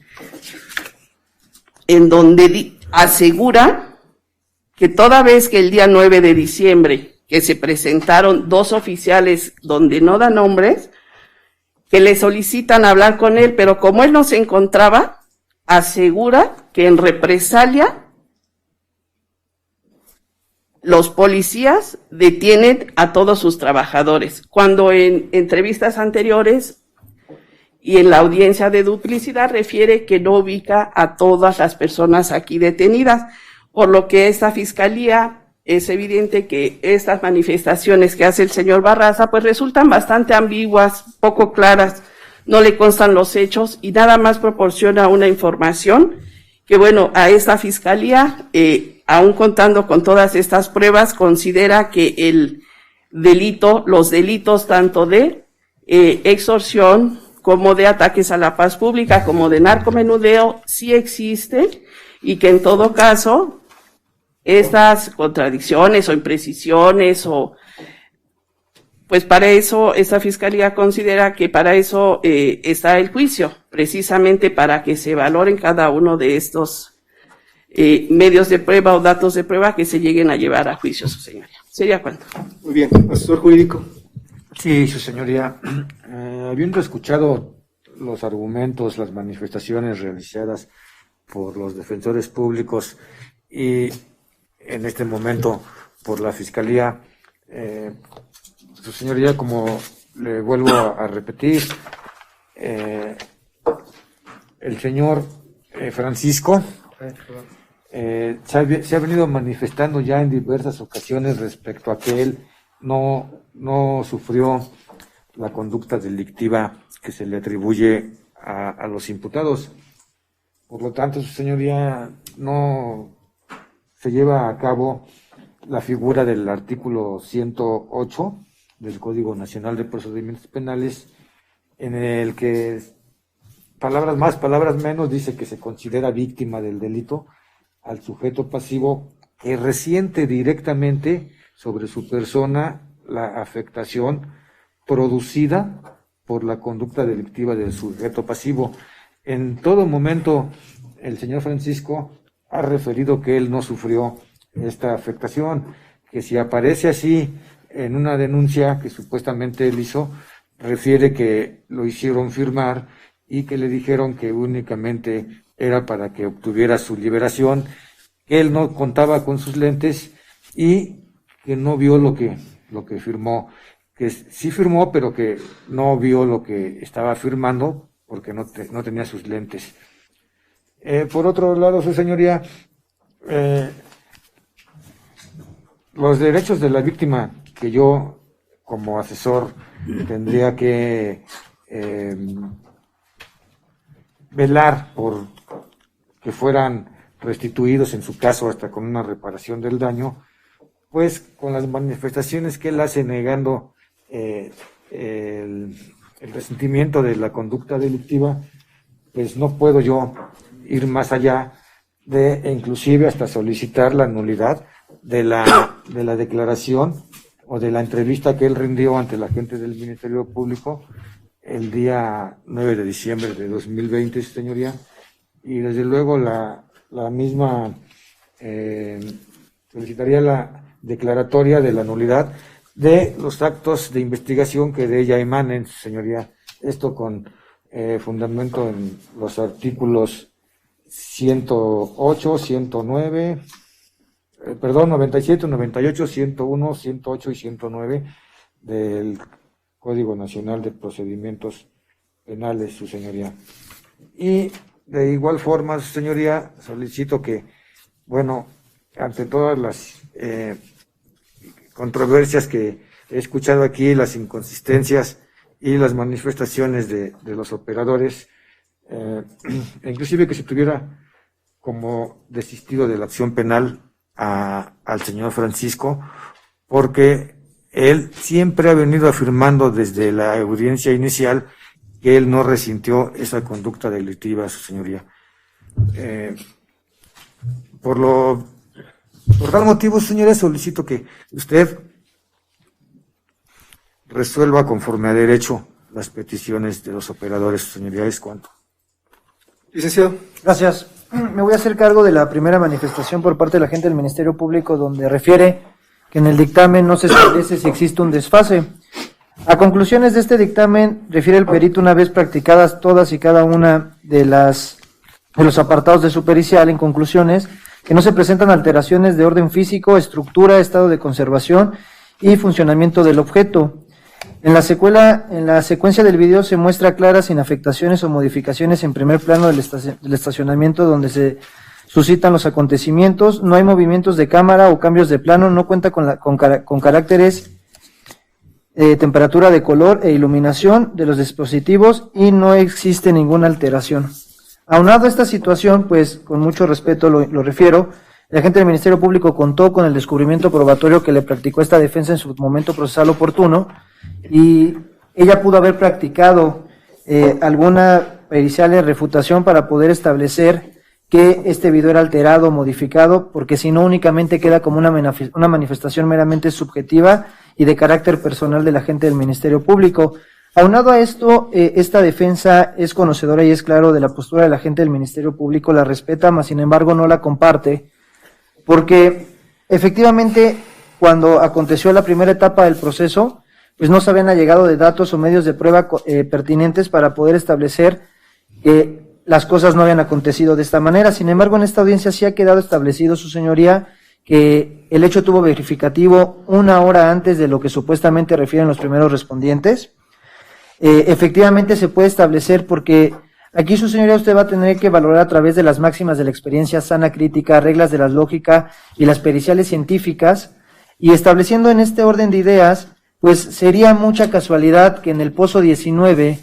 en donde asegura que toda vez que el día 9 de diciembre, que se presentaron 2 oficiales donde no dan nombres, que le solicitan hablar con él, pero como él no se encontraba, asegura que en represalia los policías detienen a todos sus trabajadores, cuando en entrevistas anteriores y en la audiencia de duplicidad refiere que no ubica a todas las personas aquí detenidas, por lo que esta Fiscalía es evidente que estas manifestaciones que hace el señor Barraza pues resultan bastante ambiguas, poco claras, no le constan los hechos y nada más proporciona una información que, bueno, a esta Fiscalía, aún contando con todas estas pruebas, considera que los delitos tanto de extorsión como de ataques a la paz pública, como de narcomenudeo, sí existen, y que en todo caso estas contradicciones o imprecisiones pues para eso esta Fiscalía considera que para eso está el juicio, precisamente para que se valoren cada uno de estos medios de prueba o datos de prueba que se lleguen a llevar a juicio, su señoría. ¿Sería cuánto? Muy bien, asesor jurídico. Sí, su señoría. Habiendo escuchado los argumentos, las manifestaciones realizadas por los defensores públicos y en este momento por la Fiscalía, su señoría, como le vuelvo a repetir, el señor Francisco se ha venido manifestando ya en diversas ocasiones respecto a que él no sufrió la conducta delictiva que se le atribuye a los imputados. Por lo tanto, su señoría, no se lleva a cabo la figura del artículo 108 del Código Nacional de Procedimientos Penales, en el que, palabras más, palabras menos, dice que se considera víctima del delito al sujeto pasivo que resiente directamente sobre su persona la afectación producida por la conducta delictiva del sujeto pasivo. En todo momento, el señor Francisco ha referido que él no sufrió esta afectación, que si aparece así en una denuncia que supuestamente él hizo, refiere que lo hicieron firmar y que le dijeron que únicamente era para que obtuviera su liberación, que él no contaba con sus lentes y que no vio lo que firmó, que sí firmó, pero que no vio lo que estaba firmando porque no tenía sus lentes. Por otro lado, su señoría, los derechos de la víctima que yo como asesor tendría que velar por que fueran restituidos, en su caso hasta con una reparación del daño, pues con las manifestaciones que él hace negando el resentimiento de la conducta delictiva, pues no puedo yo ir más allá de inclusive hasta solicitar la nulidad de la declaración o de la entrevista que él rindió ante la gente del Ministerio Público el día 9 de diciembre de 2020, señoría, y desde luego la misma solicitaría la declaratoria de la nulidad de los actos de investigación que de ella emanen, señoría. Esto con fundamento en los artículos 108, 109, 97, 98, 101, 108 y 109 del Código Nacional de Procedimientos Penales, su señoría. Y de igual forma, su señoría, solicito que, bueno, ante todas las controversias que he escuchado aquí, las inconsistencias y las manifestaciones de los operadores, inclusive que se tuviera como desistido de la acción penal al señor Francisco, porque él siempre ha venido afirmando desde la audiencia inicial que él no resintió esa conducta delictiva, su señoría. Por tal motivo, señoría, solicito que usted resuelva conforme a derecho las peticiones de los operadores, su señoría. ¿Es cuánto? Licenciado. Gracias. Me voy a hacer cargo de la primera manifestación por parte de la gente del Ministerio Público, donde refiere que en el dictamen no se establece si existe un desfase. A conclusiones de este dictamen, refiere el perito, una vez practicadas todas y cada una de los apartados de su pericial, en conclusiones, que no se presentan alteraciones de orden físico, estructura, estado de conservación y funcionamiento del objeto. En la secuencia del video se muestra claras inafectaciones o modificaciones en primer plano del estacionamiento donde se suscitan los acontecimientos. No hay movimientos de cámara o cambios de plano, no cuenta con caracteres, temperatura de color e iluminación de los dispositivos y no existe ninguna alteración. Aunado a esta situación, pues con mucho respeto lo refiero, el agente del Ministerio Público contó con el descubrimiento probatorio que le practicó esta defensa en su momento procesal oportuno y ella pudo haber practicado alguna pericial en refutación para poder establecer que este video era alterado o modificado, porque si no únicamente queda como una manifestación meramente subjetiva y de carácter personal del agente del Ministerio Público. Aunado a esto, esta defensa es conocedora y es claro de la postura del agente del Ministerio Público, la respeta, mas sin embargo no la comparte, porque efectivamente cuando aconteció la primera etapa del proceso, pues no se habían allegado de datos o medios de prueba pertinentes para poder establecer que las cosas no habían acontecido de esta manera. Sin embargo, en esta audiencia sí ha quedado establecido, su señoría, que el hecho tuvo verificativo 1 hora antes de lo que supuestamente refieren los primeros respondientes. Efectivamente se puede establecer, porque aquí, su señoría, usted va a tener que valorar a través de las máximas de la experiencia sana crítica, reglas de la lógica y las periciales científicas, y estableciendo en este orden de ideas, pues sería mucha casualidad que en el pozo 19,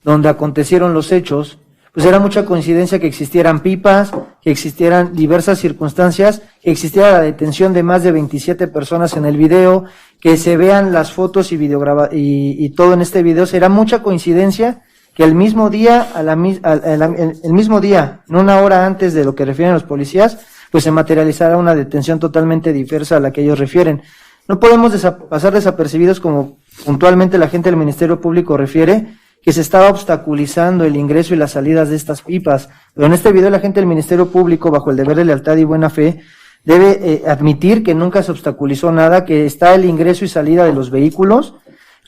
donde acontecieron los hechos, pues era mucha coincidencia que existieran pipas, que existieran diversas circunstancias, que existiera la detención de más de 27 personas en el video, que se vean las fotos y y todo en este video. Será mucha coincidencia que el mismo día, el mismo día, en una hora antes de lo que refieren los policías, pues se materializará una detención totalmente diversa a la que ellos refieren. No podemos pasar desapercibidos, como puntualmente la gente del Ministerio Público refiere, que se estaba obstaculizando el ingreso y las salidas de estas pipas. Pero en este video la gente del Ministerio Público, bajo el deber de lealtad y buena fe, debe admitir que nunca se obstaculizó nada, que está el ingreso y salida de los vehículos.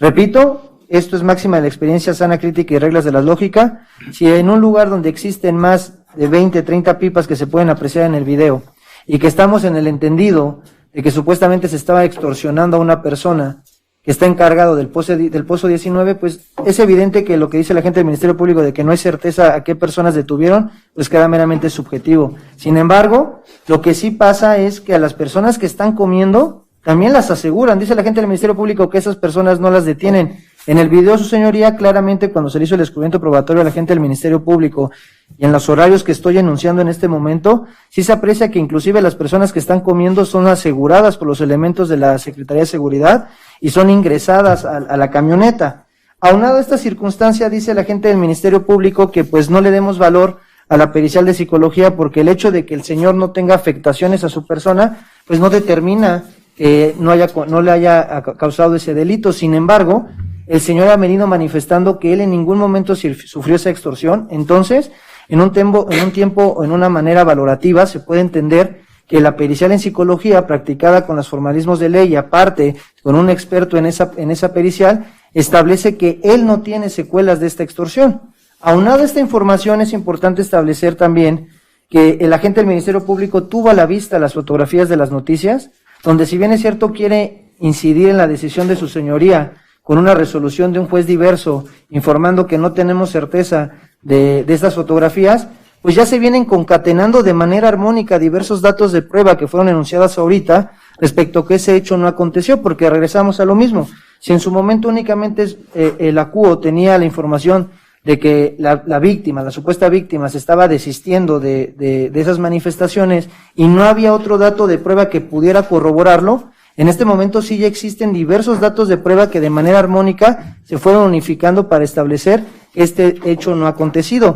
Repito, esto es máxima de la experiencia sana, crítica y reglas de la lógica. Si en un lugar donde existen más de 20, 30 pipas que se pueden apreciar en el video, y que estamos en el entendido de que supuestamente se estaba extorsionando a una persona que está encargado del pozo 19, pues es evidente que lo que dice la gente del Ministerio Público de que no hay certeza a qué personas detuvieron, pues queda meramente subjetivo. Sin embargo, lo que sí pasa es que a las personas que están comiendo también las aseguran. Dice la gente del Ministerio Público que esas personas no las detienen. En el video, su señoría, claramente cuando se le hizo el descubrimiento probatorio a la gente del Ministerio Público y en los horarios que estoy enunciando en este momento, sí se aprecia que inclusive las personas que están comiendo son aseguradas por los elementos de la Secretaría de Seguridad y son ingresadas a la camioneta. Aunado a esta circunstancia, dice la gente del Ministerio Público que pues no le demos valor a la pericial de psicología, porque el hecho de que el señor no tenga afectaciones a su persona, pues no determina que no le haya causado ese delito. Sin embargo, el señor ha venido manifestando que él en ningún momento sufrió esa extorsión. Entonces, en un tiempo o en una manera valorativa, se puede entender que la pericial en psicología, practicada con los formalismos de ley y aparte con un experto en esa pericial, establece que él no tiene secuelas de esta extorsión. Aunado a esta información, es importante establecer también que el agente del Ministerio Público tuvo a la vista las fotografías de las noticias, donde si bien es cierto quiere incidir en la decisión de su señoría con una resolución de un juez diverso, informando que no tenemos certeza de estas fotografías, pues ya se vienen concatenando de manera armónica diversos datos de prueba que fueron enunciadas ahorita respecto a que ese hecho no aconteció, porque regresamos a lo mismo. Si en su momento únicamente el ACUO tenía la información de que la víctima, la supuesta víctima, se estaba desistiendo de esas manifestaciones y no había otro dato de prueba que pudiera corroborarlo, en este momento sí ya existen diversos datos de prueba que de manera armónica se fueron unificando para establecer este hecho no acontecido.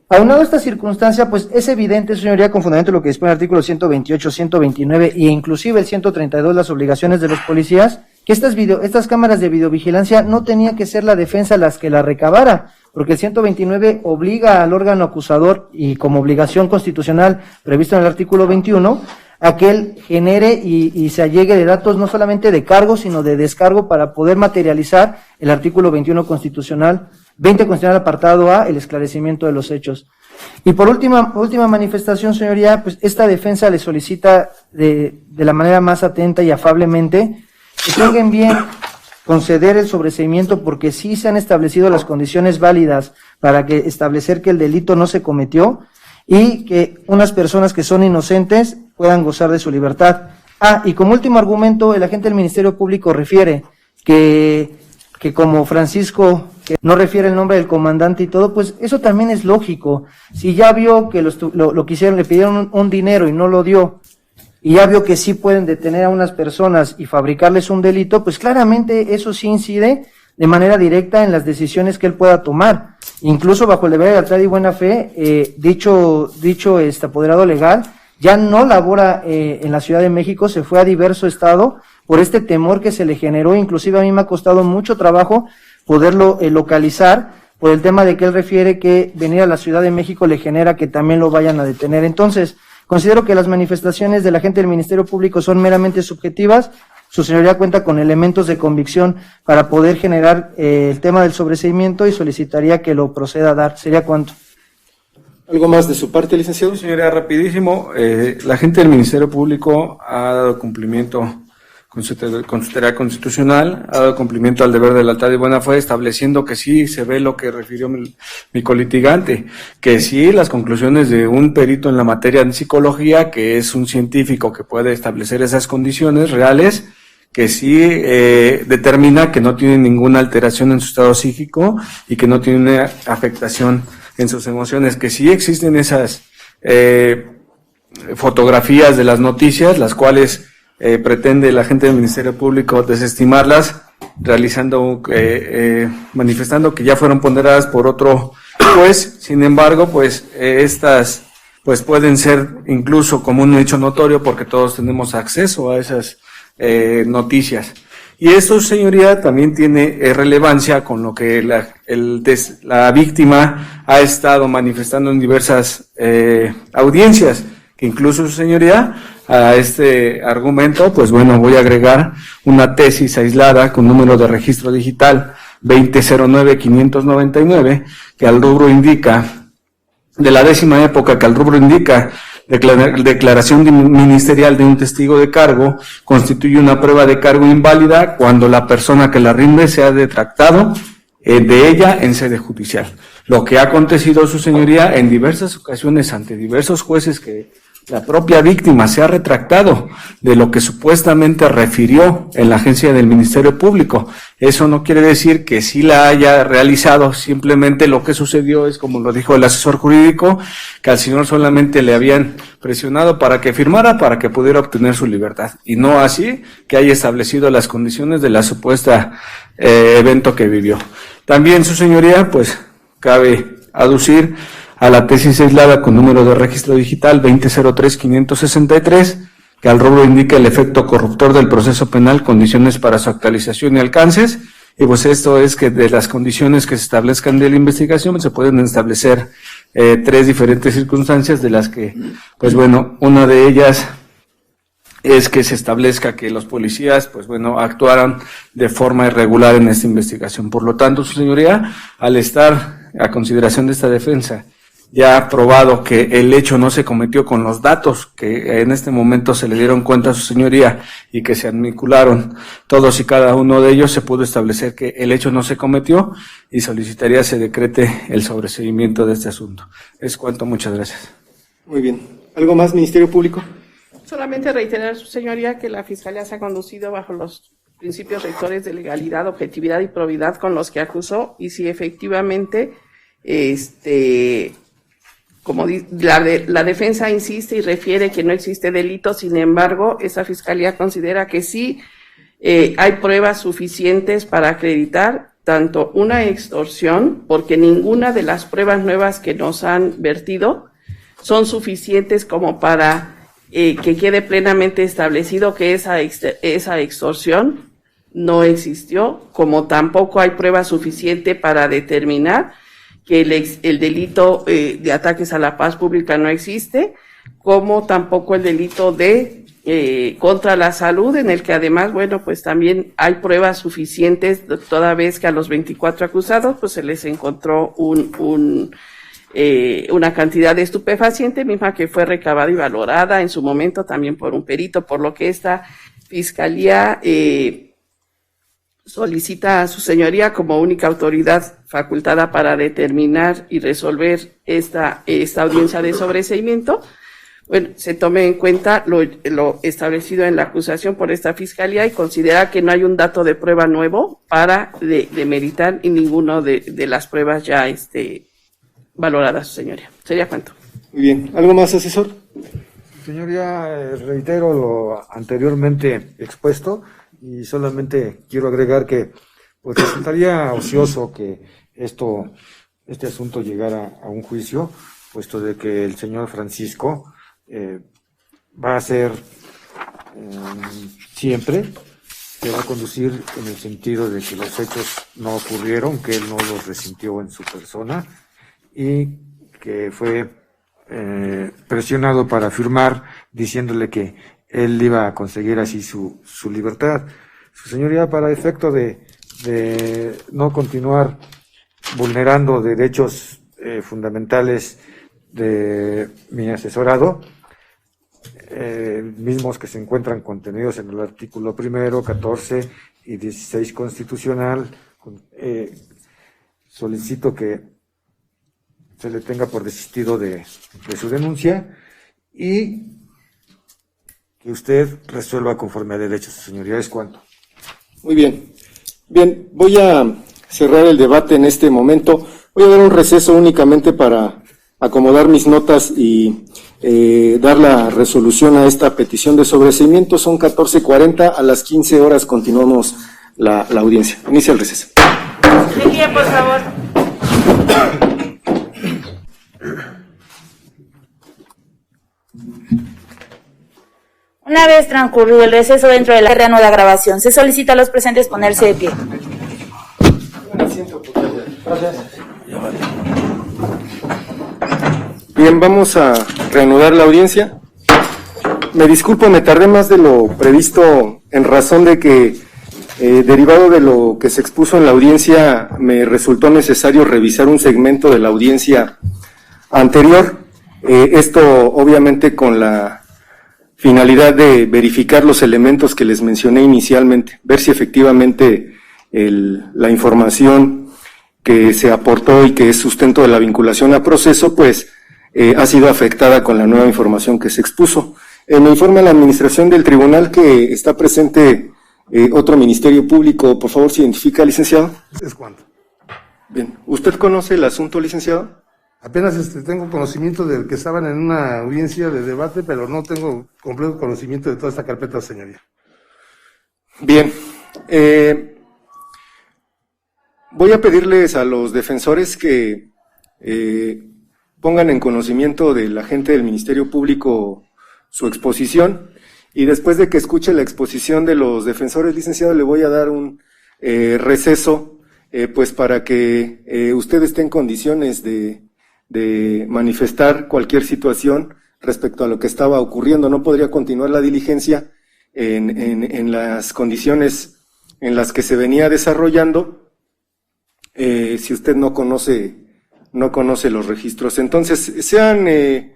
Aunado a esta circunstancia, pues es evidente, señoría, con fundamento en lo que dispone el artículo 128, 129 e inclusive el 132, las obligaciones de los policías, que estas cámaras de videovigilancia no tenía que ser la defensa las que la recabara, porque el 129 obliga al órgano acusador y como obligación constitucional previsto en el artículo 21, a que él genere y se allegue de datos no solamente de cargo, sino de descargo para poder materializar el artículo 21 constitucional, 20 constitucional apartado A, el esclarecimiento de los hechos. Y por última manifestación, señoría, pues esta defensa le solicita de la manera más atenta y afablemente que tengan bien conceder el sobreseimiento, porque sí se han establecido las condiciones válidas para que establecer que el delito no se cometió y que unas personas que son inocentes puedan gozar de su libertad. Y como último argumento, el agente del Ministerio Público refiere que como Francisco, que no refiere el nombre del comandante y todo, pues eso también es lógico. Si ya vio que lo quisieron, le pidieron un dinero y no lo dio, y ya vio que sí pueden detener a unas personas y fabricarles un delito, pues claramente eso sí incide de manera directa en las decisiones que él pueda tomar. Incluso bajo el deber de lealtad y buena fe, dicho apoderado legal ya no labora en la Ciudad de México, se fue a diverso estado por este temor que se le generó. Inclusive a mí me ha costado mucho trabajo poderlo localizar, por el tema de que él refiere que venir a la Ciudad de México le genera que también lo vayan a detener. Entonces, considero que las manifestaciones de la gente del Ministerio Público son meramente subjetivas. Su señoría cuenta con elementos de convicción para poder generar el tema del sobreseimiento y solicitaría que lo proceda a dar. ¿Sería cuánto? ¿Algo más de su parte, licenciado? Señoría, rapidísimo. La gente del Ministerio Público ha dado cumplimiento con su tarea constitucional, ha dado cumplimiento al deber de lealtad y buena fe, estableciendo que sí se ve lo que refirió mi colitigante, que sí las conclusiones de un perito en la materia de psicología, que es un científico que puede establecer esas condiciones reales, que sí determina que no tiene ninguna alteración en su estado psíquico y que no tiene una afectación en sus emociones, que sí existen esas fotografías de las noticias, las cuales pretende la gente del Ministerio Público desestimarlas, manifestando que ya fueron ponderadas por otro juez. Sin embargo, pues estas pues pueden ser incluso como un hecho notorio, porque todos tenemos acceso a esas noticias. Y esto, señoría, también tiene relevancia con lo que la víctima ha estado manifestando en diversas audiencias, que incluso, señoría, a este argumento, pues bueno, voy a agregar una tesis aislada con número de registro digital 2009-599, que al rubro indica, de la 10ª época, que al rubro indica declaración ministerial de un testigo de cargo constituye una prueba de cargo inválida cuando la persona que la rinde se ha detractado de ella en sede judicial. Lo que ha acontecido, su señoría, en diversas ocasiones ante diversos jueces, que la propia víctima se ha retractado de lo que supuestamente refirió en la agencia del Ministerio Público. Eso no quiere decir que sí la haya realizado, simplemente lo que sucedió es, como lo dijo el asesor jurídico, que al señor solamente le habían presionado para que firmara, para que pudiera obtener su libertad, y no así que haya establecido las condiciones de la supuesta evento que vivió. También, su señoría, pues cabe aducir a la tesis aislada con número de registro digital 2003-563, que al rubro indica el efecto corruptor del proceso penal, condiciones para su actualización y alcances, y pues esto es que de las condiciones que se establezcan de la investigación se pueden establecer 3 diferentes circunstancias, de las que, pues bueno, una de ellas es que se establezca que los policías, pues bueno, actuaran de forma irregular en esta investigación. Por lo tanto, su señoría, al estar a consideración de esta defensa, ya ha probado que el hecho no se cometió con los datos que en este momento se le dieron cuenta a su señoría y que se vincularon todos y cada uno de ellos, se pudo establecer que el hecho no se cometió y solicitaría se decrete el sobreseimiento de este asunto. Es cuanto, muchas gracias. Muy bien. ¿Algo más, Ministerio Público? Solamente reiterar, su señoría, que la Fiscalía se ha conducido bajo los principios rectores de legalidad, objetividad y probidad con los que acusó, y si efectivamente como la defensa insiste y refiere que no existe delito, sin embargo, esa fiscalía considera que sí hay pruebas suficientes para acreditar tanto una extorsión, porque ninguna de las pruebas nuevas que nos han vertido son suficientes como para que quede plenamente establecido que esa extorsión no existió, como tampoco hay prueba suficiente para determinar que el delito de ataques a la paz pública no existe, como tampoco el delito de contra la salud, en el que además, bueno, pues también hay pruebas suficientes, toda vez que a los 24 acusados pues se les encontró una cantidad de estupefaciente, misma que fue recabada y valorada en su momento también por un perito, por lo que esta fiscalía solicita a su señoría, como única autoridad facultada para determinar y resolver esta audiencia de sobreseimiento, bueno, se tome en cuenta lo establecido en la acusación por esta fiscalía y considera que no hay un dato de prueba nuevo para demeritar en ninguno de las pruebas ya valoradas, su señoría. ¿Sería cuánto? Muy bien. ¿Algo más, asesor? Señoría, reitero lo anteriormente expuesto y solamente quiero agregar que pues resultaría ocioso que este asunto llegara a un juicio, puesto de que el señor Francisco va a ser siempre, se va a conducir en el sentido de que los hechos no ocurrieron, que él no los resintió en su persona y que fue presionado para firmar diciéndole que él iba a conseguir así su libertad. Su señoría, para efecto de no continuar vulnerando derechos fundamentales de mi asesorado, mismos que se encuentran contenidos en el artículo 1, 14 y 16 constitucional, solicito que se le tenga por desistido de su denuncia y que usted resuelva conforme a derechos, su señoría. ¿Es cuánto? Muy bien. Bien, voy a cerrar el debate en este momento. Voy a dar un receso únicamente para acomodar mis notas y dar la resolución a esta petición de sobreseimiento. Son 14:40, a las 15 horas continuamos la audiencia. Inicia el receso. De pie, por favor. Una vez transcurrido el receso dentro de la reanuda grabación, se solicita a los presentes ponerse de pie. Bien, vamos a reanudar la audiencia. Me disculpo, me tardé más de lo previsto en razón de que, derivado de lo que se expuso en la audiencia, me resultó necesario revisar un segmento de la audiencia anterior. Esto obviamente con la finalidad de verificar los elementos que les mencioné inicialmente, ver si efectivamente la información que se aportó y que es sustento de la vinculación a proceso, pues ha sido afectada con la nueva información que se expuso. Me informa la administración del tribunal que está presente otro ministerio público. Por favor, ¿se identifica, licenciado? ¿Es cuánto? Bien. ¿Usted conoce el asunto, licenciado? Apenas tengo conocimiento de que estaban en una audiencia de debate, pero no tengo completo conocimiento de toda esta carpeta, señoría. Bien. Voy a pedirles a los defensores que pongan en conocimiento del agente del Ministerio Público su exposición, y después de que escuche la exposición de los defensores, licenciado, le voy a dar un receso, pues para que usted esté en condiciones de manifestar cualquier situación respecto a lo que estaba ocurriendo. No podría continuar la diligencia en las condiciones en las que se venía desarrollando si usted no conoce los registros. Entonces, sean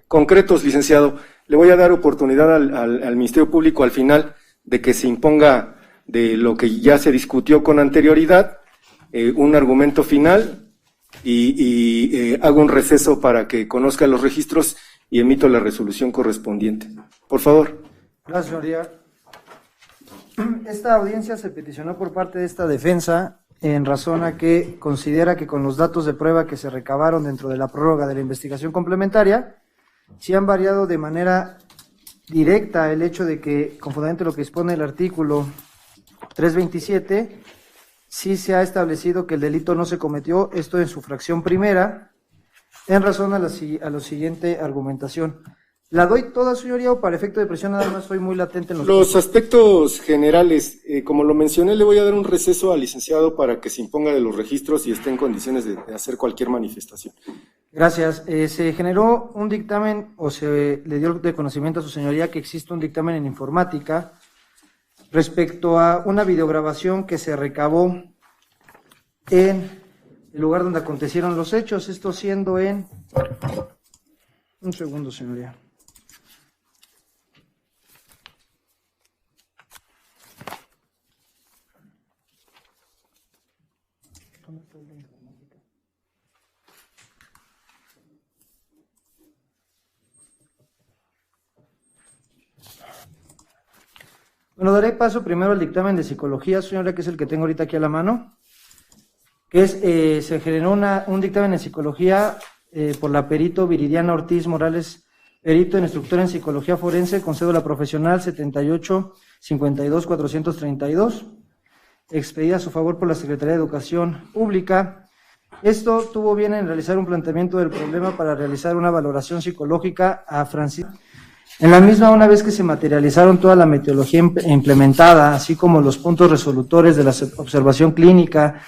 concretos, licenciado. Le voy a dar oportunidad al Ministerio Público al final de que se imponga de lo que ya se discutió con anterioridad, un argumento final, y hago un receso para que conozca los registros y emito la resolución correspondiente. Por favor. Gracias, señoría. Esta audiencia se peticionó por parte de esta defensa en razón a que considera que con los datos de prueba que se recabaron dentro de la prórroga de la investigación complementaria, sí han variado de manera directa el hecho de que, con fundamento en lo que dispone el artículo 327, sí se ha establecido que el delito no se cometió, esto en su fracción primera, en razón a la siguiente argumentación. ¿La doy toda, señoría, o para efecto de presión nada más soy muy latente en los aspectos generales? Como lo mencioné, le voy a dar un receso al licenciado para que se imponga de los registros y esté en condiciones de hacer cualquier manifestación. Gracias. Se generó un dictamen, o se le dio de conocimiento a su señoría que existe un dictamen en informática respecto a una videograbación que se recabó en el lugar donde acontecieron los hechos, esto siendo en... Un segundo, señoría. Bueno, daré paso primero al dictamen de psicología, señora, que es el que tengo ahorita aquí a la mano, que es, se generó un dictamen en psicología por la perito Viridiana Ortiz Morales, perito en instructora en psicología forense con cédula profesional 78-52-432, expedida a su favor por la Secretaría de Educación Pública. Esto tuvo bien en realizar un planteamiento del problema para realizar una valoración psicológica a Francisco. En la misma, una vez que se materializaron toda la metodología implementada, así como los puntos resolutores de la observación clínica,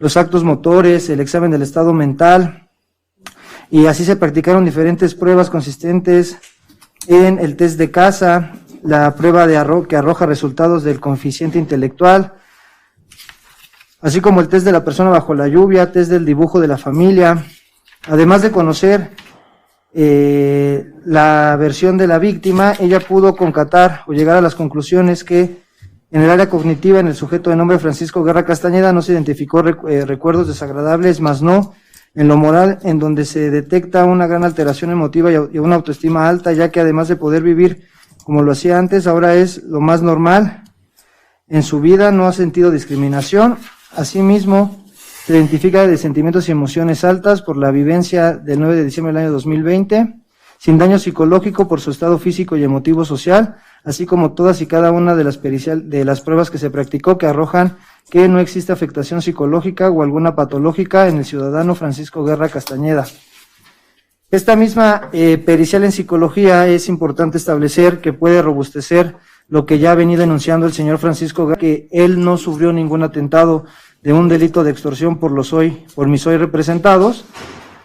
los actos motores, el examen del estado mental, y así se practicaron diferentes pruebas consistentes en el test de casa, la prueba que arroja resultados del coeficiente intelectual, así como el test de la persona bajo la lluvia, test del dibujo de la familia, además de conocer la versión de la víctima. Ella pudo concatar o llegar a las conclusiones que en el área cognitiva, en el sujeto de nombre Francisco Guerra Castañeda, no se identificó recuerdos desagradables, más no en lo moral, en donde se detecta una gran alteración emotiva y una autoestima alta, ya que además de poder vivir como lo hacía antes, ahora es lo más normal en su vida, no ha sentido discriminación. Asimismo, Se identifica de sentimientos y emociones altas por la vivencia del 9 de diciembre del año 2020, sin daño psicológico por su estado físico y emotivo social, así como todas y cada una de las pruebas que se practicó que arrojan que no existe afectación psicológica o alguna patológica en el ciudadano Francisco Guerra Castañeda. Esta misma pericial en psicología es importante establecer que puede robustecer lo que ya ha venido enunciando el señor Francisco Guerra, que él no sufrió ningún atentado de un delito de extorsión por mis hoy representados.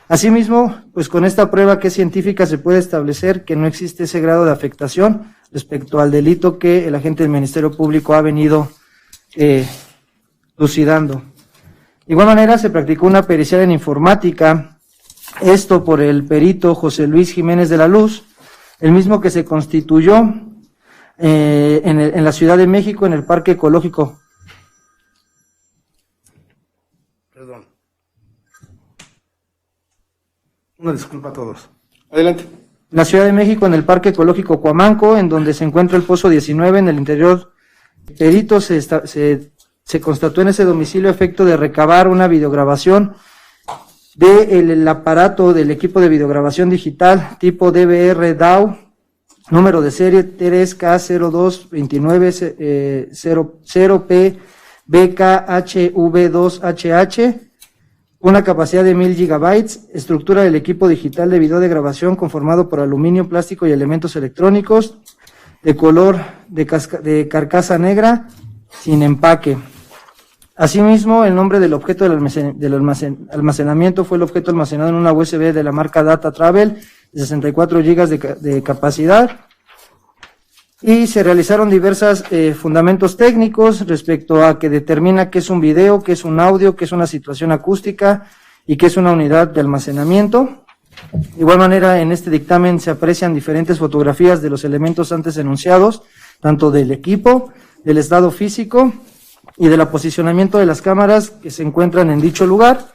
Asimismo, pues con esta prueba que es científica se puede establecer que no existe ese grado de afectación respecto al delito que el agente del Ministerio Público ha venido lucidando. De igual manera, se practicó una pericial en informática, esto por el perito José Luis Jiménez de la Luz, el mismo que se constituyó en la Ciudad de México, en el Parque Ecológico. Perdón. Una disculpa a todos. Adelante. La Ciudad de México, en el Parque Ecológico Cuamanco, en donde se encuentra el Pozo 19, en el interior. El perito se constató en ese domicilio a efecto de recabar una videograbación del aparato del equipo de videograbación digital tipo DVR DAW, número de serie 3K022900PBKHV2HH, una capacidad de 1000 gigabytes, estructura del equipo digital de video de grabación conformado por aluminio, plástico y elementos electrónicos, de color de carcasa negra, sin empaque. Asimismo, el nombre del objeto del almacenamiento fue el objeto almacenado en una USB de la marca Data Travel de 64 GB de capacidad, y se realizaron diversos fundamentos técnicos respecto a que determina qué es un video, qué es un audio, qué es una situación acústica y qué es una unidad de almacenamiento. De igual manera, en este dictamen se aprecian diferentes fotografías de los elementos antes enunciados, tanto del equipo, del estado físico y del posicionamiento de las cámaras que se encuentran en dicho lugar.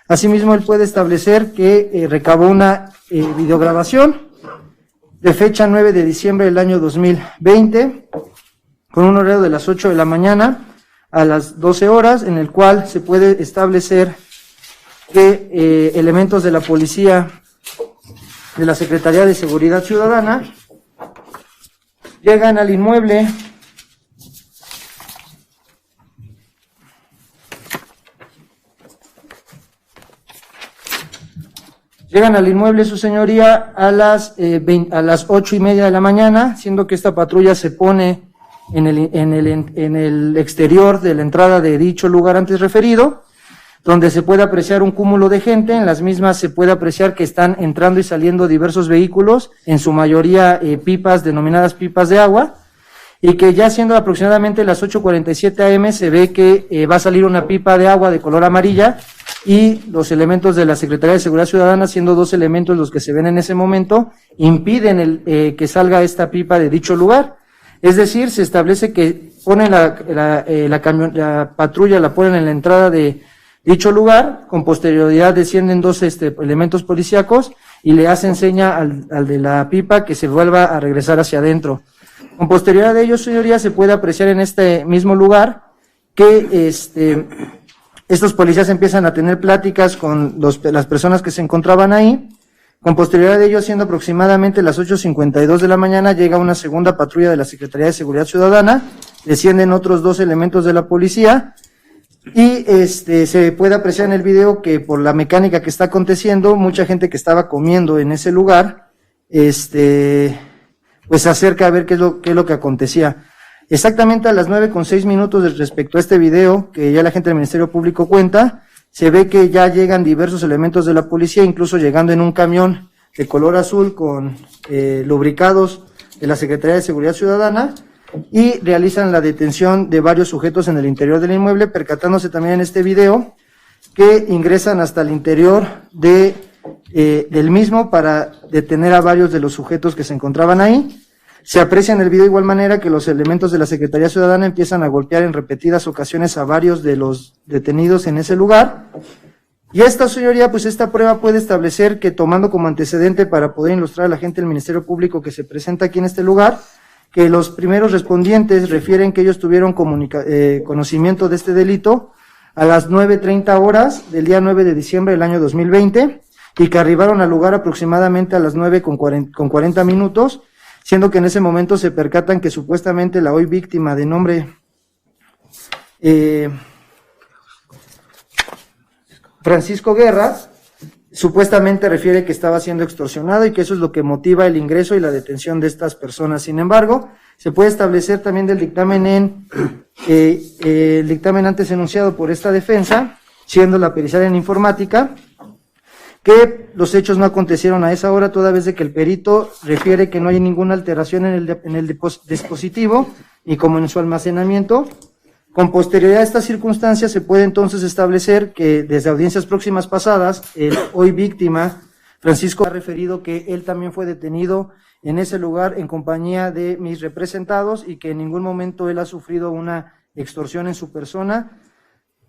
Asimismo, él puede establecer que recabó una videograbación de fecha 9 de diciembre del año 2020, con un horario de las 8 de la mañana a las 12 horas, en el cual se puede establecer que elementos de la policía de la Secretaría de Seguridad Ciudadana llegan al inmueble su señoría, a las 8:30 de la mañana, siendo que esta patrulla se pone en el exterior de la entrada de dicho lugar antes referido, donde se puede apreciar un cúmulo de gente. En las mismas se puede apreciar que están entrando y saliendo diversos vehículos, en su mayoría pipas, denominadas pipas de agua, y que ya siendo aproximadamente las 8:47 AM se ve que va a salir una pipa de agua de color amarilla, y los elementos de la Secretaría de Seguridad Ciudadana, siendo 2 elementos los que se ven en ese momento, impiden que salga esta pipa de dicho lugar. Es decir, se establece que ponen la patrulla, la ponen en la entrada de dicho lugar, con posterioridad descienden 2 elementos policíacos y le hacen seña al de la pipa que se vuelva a regresar hacia adentro. Con posterioridad de ello, señoría, se puede apreciar en este mismo lugar que estos policías empiezan a tener pláticas con las personas que se encontraban ahí. Con posterioridad de ello, siendo aproximadamente las 8:52 de la mañana, llega una segunda patrulla de la Secretaría de Seguridad Ciudadana, descienden otros 2 elementos de la policía, y se puede apreciar en el video que por la mecánica que está aconteciendo, mucha gente que estaba comiendo en ese lugar, pues se acerca a ver qué es lo que acontecía. Exactamente a las 9:06 respecto a este video, que ya la gente del Ministerio Público cuenta, se ve que ya llegan diversos elementos de la policía, incluso llegando en un camión de color azul con lubricados de la Secretaría de Seguridad Ciudadana, y realizan la detención de varios sujetos en el interior del inmueble, percatándose también en este video que ingresan hasta el interior del mismo para detener a varios de los sujetos que se encontraban ahí. Se aprecia en el video de igual manera que los elementos de la Secretaría Ciudadana empiezan a golpear en repetidas ocasiones a varios de los detenidos en ese lugar. Y esta, señoría, pues esta prueba puede establecer que, tomando como antecedente para poder ilustrar a la gente del Ministerio Público que se presenta aquí en este lugar, que los primeros respondientes refieren que ellos tuvieron conocimiento de este delito a las 9:30 horas del día 9 de diciembre del año 2020 y que arribaron al lugar aproximadamente a las 9:40 minutos, siendo que en ese momento se percatan que supuestamente la hoy víctima de nombre Francisco Guerra supuestamente refiere que estaba siendo extorsionado y que eso es lo que motiva el ingreso y la detención de estas personas. Sin embargo, se puede establecer también del dictamen el dictamen antes enunciado por esta defensa, siendo la pericial en informática, que los hechos no acontecieron a esa hora, toda vez de que el perito refiere que no hay ninguna alteración en el dispositivo ni como en su almacenamiento. Con posterioridad a estas circunstancias se puede entonces establecer que desde audiencias próximas pasadas, el hoy víctima, Francisco, ha referido que él también fue detenido en ese lugar en compañía de mis representados y que en ningún momento él ha sufrido una extorsión en su persona.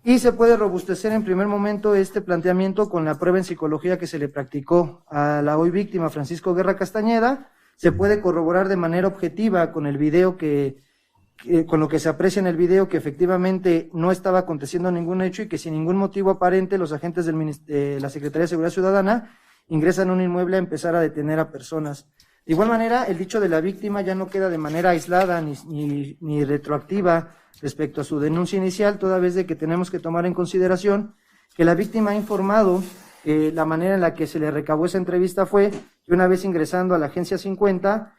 Y se puede robustecer en primer momento este planteamiento con la prueba en psicología que se le practicó a la hoy víctima, Francisco Guerra Castañeda. Se puede corroborar de manera objetiva con el video con lo que se aprecia en el video que efectivamente no estaba aconteciendo ningún hecho y que sin ningún motivo aparente los agentes de la Secretaría de Seguridad Ciudadana ingresan a un inmueble a empezar a detener a personas. De igual manera, el dicho de la víctima ya no queda de manera aislada ni retroactiva respecto a su denuncia inicial, toda vez de que tenemos que tomar en consideración que la víctima ha informado que la manera en la que se le recabó esa entrevista fue que una vez ingresando a la agencia 50,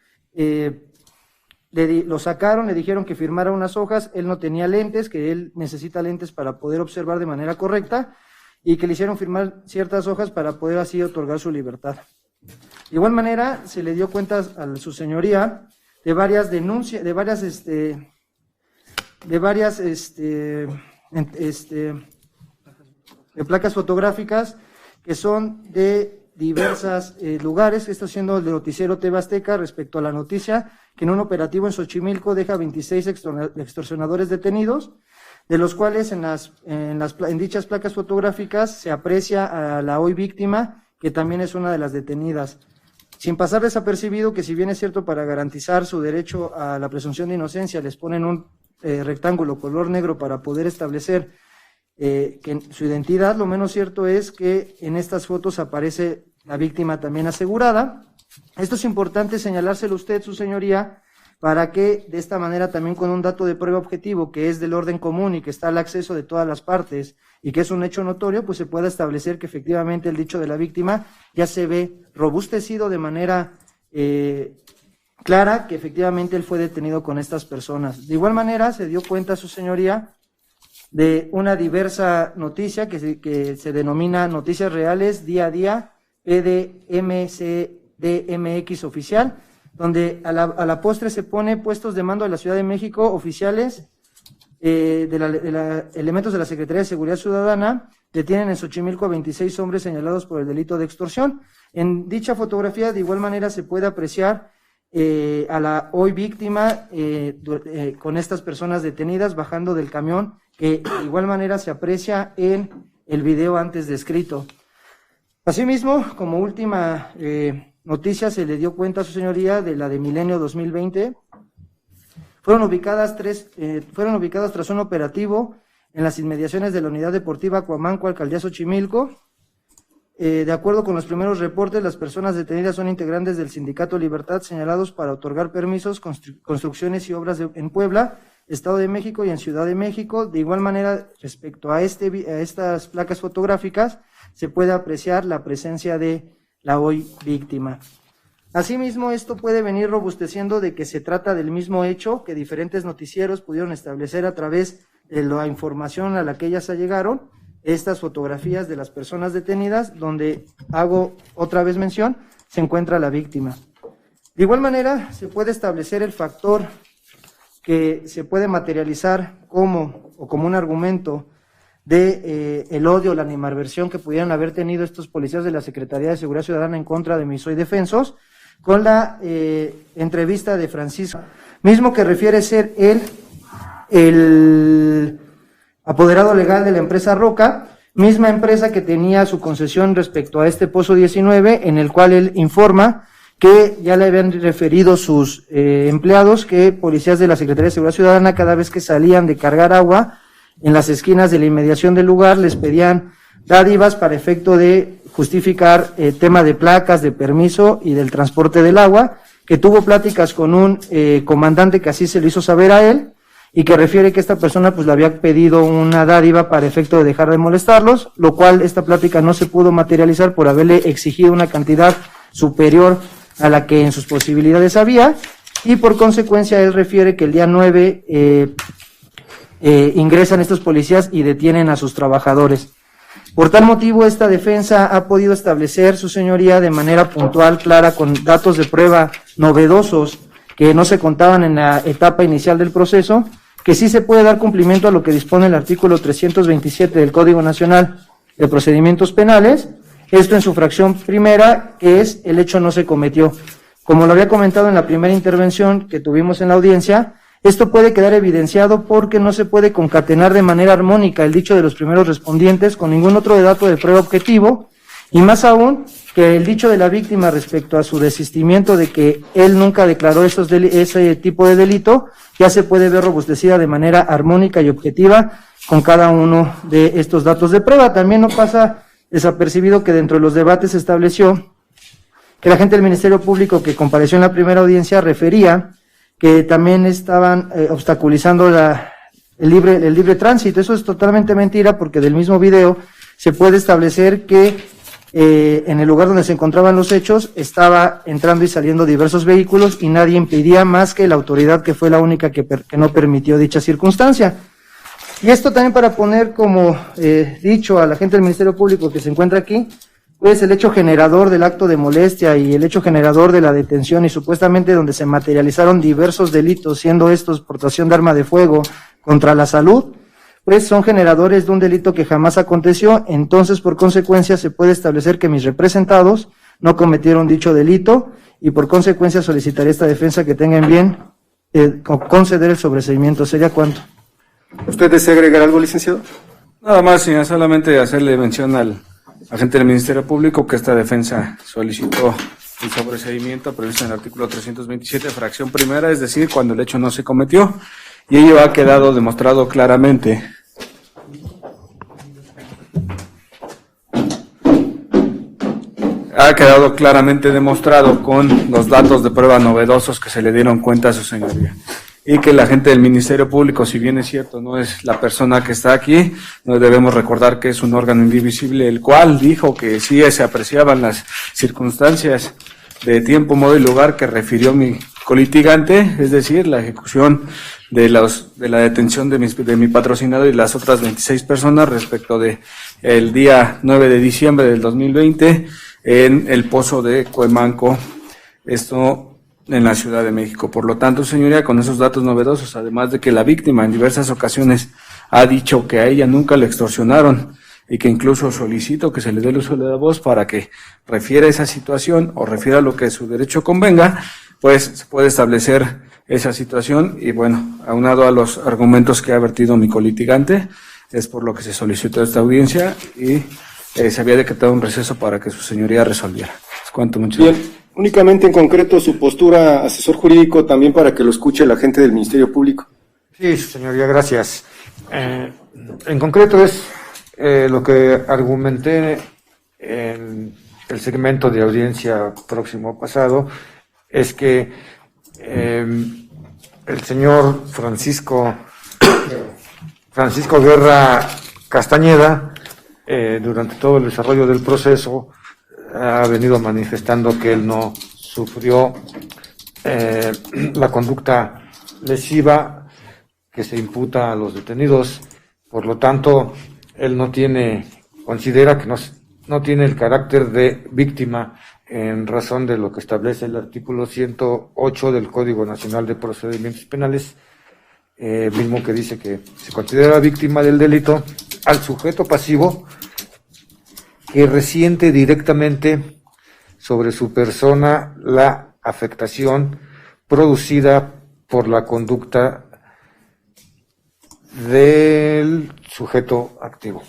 lo sacaron, le dijeron que firmara unas hojas, él no tenía lentes, que él necesita lentes para poder observar de manera correcta y que le hicieron firmar ciertas hojas para poder así otorgar su libertad. De igual manera, se le dio cuenta a su señoría de varias denuncias, de placas fotográficas que son de diversos lugares. Esto siendo el de noticiero TV Azteca respecto a la noticia que en un operativo en Xochimilco deja 26 extorsionadores detenidos, de los cuales en dichas placas fotográficas se aprecia a la hoy víctima, que también es una de las detenidas. Sin pasar desapercibido que, si bien es cierto, para garantizar su derecho a la presunción de inocencia les ponen un rectángulo color negro para poder establecer que su identidad, lo menos cierto es que en estas fotos aparece la víctima también asegurada. Esto es importante señalárselo a usted, su señoría, para que de esta manera también con un dato de prueba objetivo que es del orden común y que está al acceso de todas las partes y que es un hecho notorio, pues se pueda establecer que efectivamente el dicho de la víctima ya se ve robustecido de manera clara que efectivamente él fue detenido con estas personas. De igual manera se dio cuenta, su señoría, de una diversa noticia que se denomina Noticias Reales Día a Día, PDMX oficial, donde a la postre se pone puestos de mando de la Ciudad de México oficiales elementos de la Secretaría de Seguridad Ciudadana detienen en Xochimilco a 26 hombres señalados por el delito de extorsión. En dicha fotografía de igual manera se puede apreciar a la hoy víctima con estas personas detenidas bajando del camión, que de igual manera se aprecia en el video antes descrito. Asimismo, como última noticia, se le dio cuenta a su señoría de la de Milenio 2020. Fueron ubicadas tras un operativo en las inmediaciones de la Unidad Deportiva Cuamanco, Alcaldía Xochimilco. De acuerdo con los primeros reportes, las personas detenidas son integrantes del Sindicato Libertad, señalados para otorgar permisos, construcciones y obras en Puebla, Estado de México y en Ciudad de México. De igual manera, respecto a estas placas fotográficas, se puede apreciar la presencia de la hoy víctima. Asimismo, esto puede venir robusteciendo de que se trata del mismo hecho que diferentes noticieros pudieron establecer a través de la información a la que ellas allegaron, estas fotografías de las personas detenidas, donde hago otra vez mención, se encuentra la víctima. De igual manera, se puede establecer el factor que se puede materializar como un argumento de el odio, la animadversión que pudieran haber tenido estos policías de la Secretaría de Seguridad Ciudadana en contra de mis hoy defensos, con la entrevista de Francisco, mismo que refiere ser él el apoderado legal de la empresa Roca, misma empresa que tenía su concesión respecto a este Pozo 19, en el cual él informa que ya le habían referido sus empleados que policías de la Secretaría de Seguridad Ciudadana, cada vez que salían de cargar agua en las esquinas de la inmediación del lugar, les pedían dádivas para efecto de justificar tema de placas, de permiso y del transporte del agua, que tuvo pláticas con un comandante que así se lo hizo saber a él, y que refiere que esta persona pues le había pedido una dádiva para efecto de dejar de molestarlos, lo cual esta plática no se pudo materializar por haberle exigido una cantidad superior a la que en sus posibilidades había, y por consecuencia él refiere que el día 9 ingresan estos policías y detienen a sus trabajadores. Por tal motivo, esta defensa ha podido establecer, su señoría, de manera puntual, clara, con datos de prueba novedosos que no se contaban en la etapa inicial del proceso, que sí se puede dar cumplimiento a lo que dispone el artículo 327 del Código Nacional de Procedimientos Penales, esto en su fracción primera, que es el hecho no se cometió. Como lo había comentado en la primera intervención que tuvimos en la audiencia, esto puede quedar evidenciado porque no se puede concatenar de manera armónica el dicho de los primeros respondientes con ningún otro dato de prueba objetivo, y más aún que el dicho de la víctima respecto a su desistimiento de que él nunca declaró ese tipo de delito, ya se puede ver robustecida de manera armónica y objetiva con cada uno de estos datos de prueba. También no pasa desapercibido que dentro de los debates se estableció que la gente del Ministerio Público que compareció en la primera audiencia refería que también estaban obstaculizando el libre tránsito. Eso es totalmente mentira, porque del mismo video se puede establecer que en el lugar donde se encontraban los hechos estaba entrando y saliendo diversos vehículos y nadie impedía más que la autoridad, que fue la única que no permitió dicha circunstancia. Y esto también para poner como dicho a la gente del Ministerio Público que se encuentra aquí, pues el hecho generador del acto de molestia y el hecho generador de la detención, y supuestamente donde se materializaron diversos delitos, siendo estos portación de arma de fuego contra la salud, pues son generadores de un delito que jamás aconteció. Entonces, por consecuencia, se puede establecer que mis representados no cometieron dicho delito, y por consecuencia solicitaré esta defensa que tengan bien conceder el sobreseimiento. ¿Sería cuánto? ¿Usted desea agregar algo, licenciado? Nada más, señor, solamente hacerle mención al agente del Ministerio Público que esta defensa solicitó el sobreseimiento previsto en el artículo 327, fracción primera, es decir, cuando el hecho no se cometió, y ello ha quedado demostrado claramente. Ha quedado claramente demostrado con los datos de prueba novedosos que se le dieron cuenta a su señoría. Y que la gente del Ministerio Público, si bien es cierto, no es la persona que está aquí, no debemos recordar que es un órgano indivisible, el cual dijo que sí se apreciaban las circunstancias de tiempo, modo y lugar que refirió mi colitigante, es decir, la ejecución de la detención de mi patrocinado y las otras 26 personas respecto de el día 9 de diciembre del 2020 en el pozo de Cuemanco, esto en la Ciudad de México. Por lo tanto, señoría, con esos datos novedosos, además de que la víctima en diversas ocasiones ha dicho que a ella nunca le extorsionaron y que incluso solicito que se le dé el uso de la voz para que refiera esa situación o refiera lo que su derecho convenga, pues se puede establecer esa situación y bueno, aunado a los argumentos que ha vertido mi colitigante, es por lo que se solicitó esta audiencia y se había decretado un receso para que su señoría resolviera. Es cuanto, muchas gracias. Únicamente en concreto su postura, asesor jurídico, también para que lo escuche la gente del Ministerio Público. Sí, señoría, gracias. En concreto es lo que argumenté en el segmento de audiencia próximo pasado, es que el señor Francisco Guerra Castañeda, durante todo el desarrollo del proceso, ha venido manifestando que él no sufrió la conducta lesiva que se imputa a los detenidos. Por lo tanto, él considera que no tiene el carácter de víctima en razón de lo que establece el artículo 108 del Código Nacional de Procedimientos Penales, mismo que dice que se considera víctima del delito al sujeto pasivo que resiente directamente sobre su persona la afectación producida por la conducta del sujeto activo.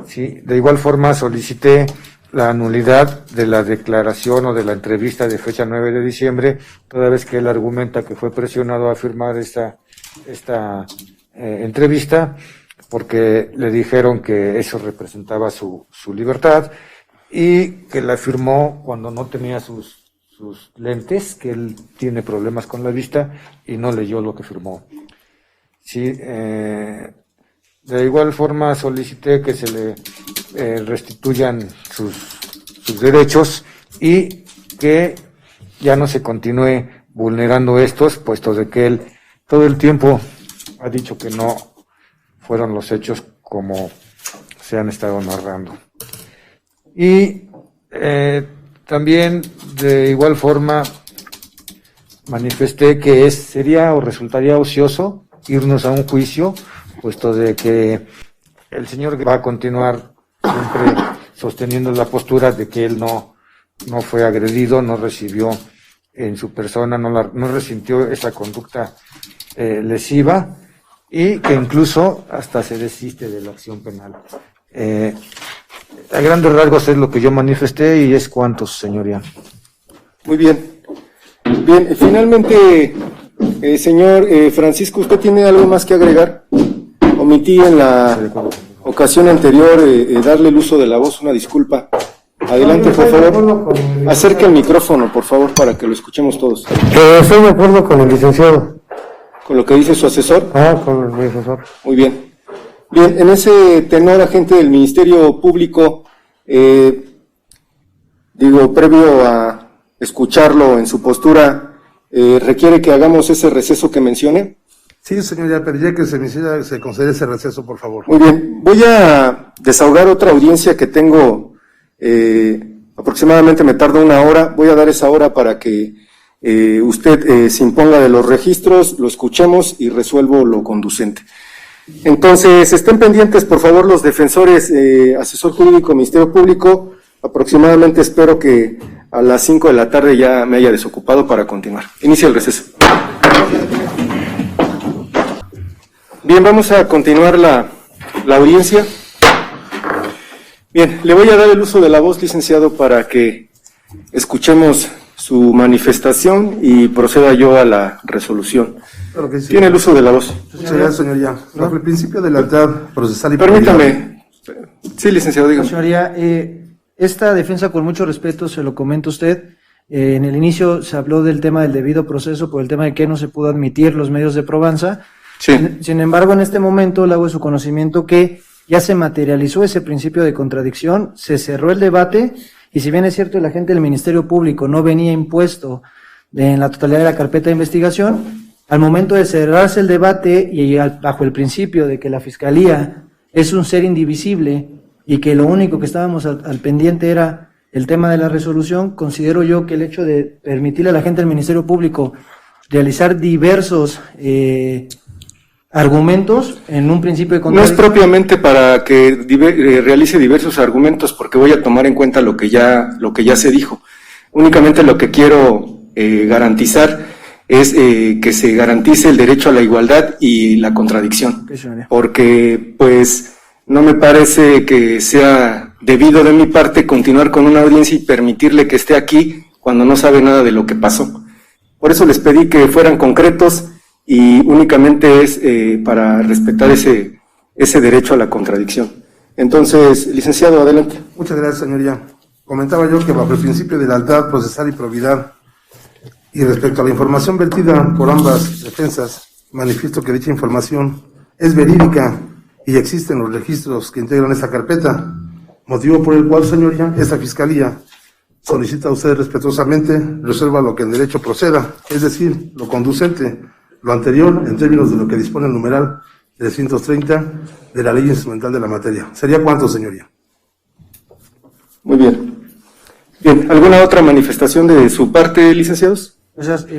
Sí, de igual forma solicité la nulidad de la declaración o de la entrevista de fecha 9 de diciembre, toda vez que él argumenta que fue presionado a firmar esta entrevista, porque le dijeron que eso representaba su libertad y que la firmó cuando no tenía sus lentes, que él tiene problemas con la vista y no leyó lo que firmó. Sí, de igual forma solicité que se le restituyan sus derechos y que ya no se continúe vulnerando estos, puesto de que él todo el tiempo ha dicho que no fueron los hechos como se han estado narrando. Y también de igual forma manifesté que sería o resultaría ocioso irnos a un juicio, puesto de que el señor va a continuar siempre sosteniendo la postura de que él no fue agredido, no recibió en su persona, no resintió esa conducta lesiva y que incluso hasta se desiste de la acción penal. A grandes rasgos es lo que yo manifesté y es cuanto, señoría. Muy bien. Bien, finalmente, señor Francisco, ¿usted tiene algo más que agregar? Omití en la ocasión anterior darle el uso de la voz, una disculpa. Adelante, por favor. Acerque el micrófono, por favor, para que lo escuchemos todos. Estoy de acuerdo con el licenciado. ¿Con lo que dice su asesor? Con el asesor. Muy bien. Bien, en ese tenor, agente del Ministerio Público, previo a escucharlo en su postura, ¿requiere que hagamos ese receso que mencione? Sí, señoría, pero ya que se concede ese receso, por favor. Muy bien, voy a desahogar otra audiencia que tengo, aproximadamente me tarda 1 hora, voy a dar esa hora para que usted se imponga de los registros, lo escuchemos y resuelvo lo conducente. Entonces, estén pendientes, por favor, los defensores, asesor jurídico, Ministerio Público, aproximadamente espero que a las 5 de la tarde ya me haya desocupado para continuar. Inicia el receso. Bien, vamos a continuar la audiencia. Bien, le voy a dar el uso de la voz, licenciado, para que escuchemos su manifestación y proceda yo a la resolución. Claro que sí. Tiene el uso de la voz. Muchas gracias, señoría. Bajo el principio de lealtad procesal y Permítame. Sí, licenciado, dígame. Señoría, esta defensa, con mucho respeto, se lo comenta usted. En el inicio se habló del tema del debido proceso por el tema de que no se pudo admitir los medios de probanza. Sí. Sin embargo, en este momento le hago de su conocimiento que ya se materializó ese principio de contradicción, se cerró el debate y si bien es cierto el agente del Ministerio Público no venía impuesto en la totalidad de la carpeta de investigación, al momento de cerrarse el debate y bajo el principio de que la Fiscalía es un ser indivisible y que lo único que estábamos al pendiente era el tema de la resolución, considero yo que el hecho de permitirle a la gente del Ministerio Público realizar diversos argumentos en un principio de No es contradicción. propiamente para que realice diversos argumentos, porque voy a tomar en cuenta lo que ya se dijo. Únicamente lo que quiero garantizar es que se garantice el derecho a la igualdad y la contradicción, porque pues no me parece que sea debido de mi parte continuar con una audiencia y permitirle que esté aquí cuando no sabe nada de lo que pasó. Por eso les pedí que fueran concretos y únicamente es para respetar ese derecho a la contradicción. Entonces, licenciado, adelante. Muchas gracias, señoría. Comentaba yo que bajo el principio de lealtad procesal y probidad y respecto a la información vertida por ambas defensas, manifiesto que dicha información es verídica y existen los registros que integran esta carpeta, motivo por el cual, señoría, esta Fiscalía solicita a usted respetuosamente resuelva lo que en derecho proceda, es decir, lo conducente, lo anterior en términos de lo que dispone el numeral 330 de la Ley Instrumental de la Materia. ¿Sería cuánto, señoría? Muy bien. Bien, ¿alguna otra manifestación de su parte, licenciados?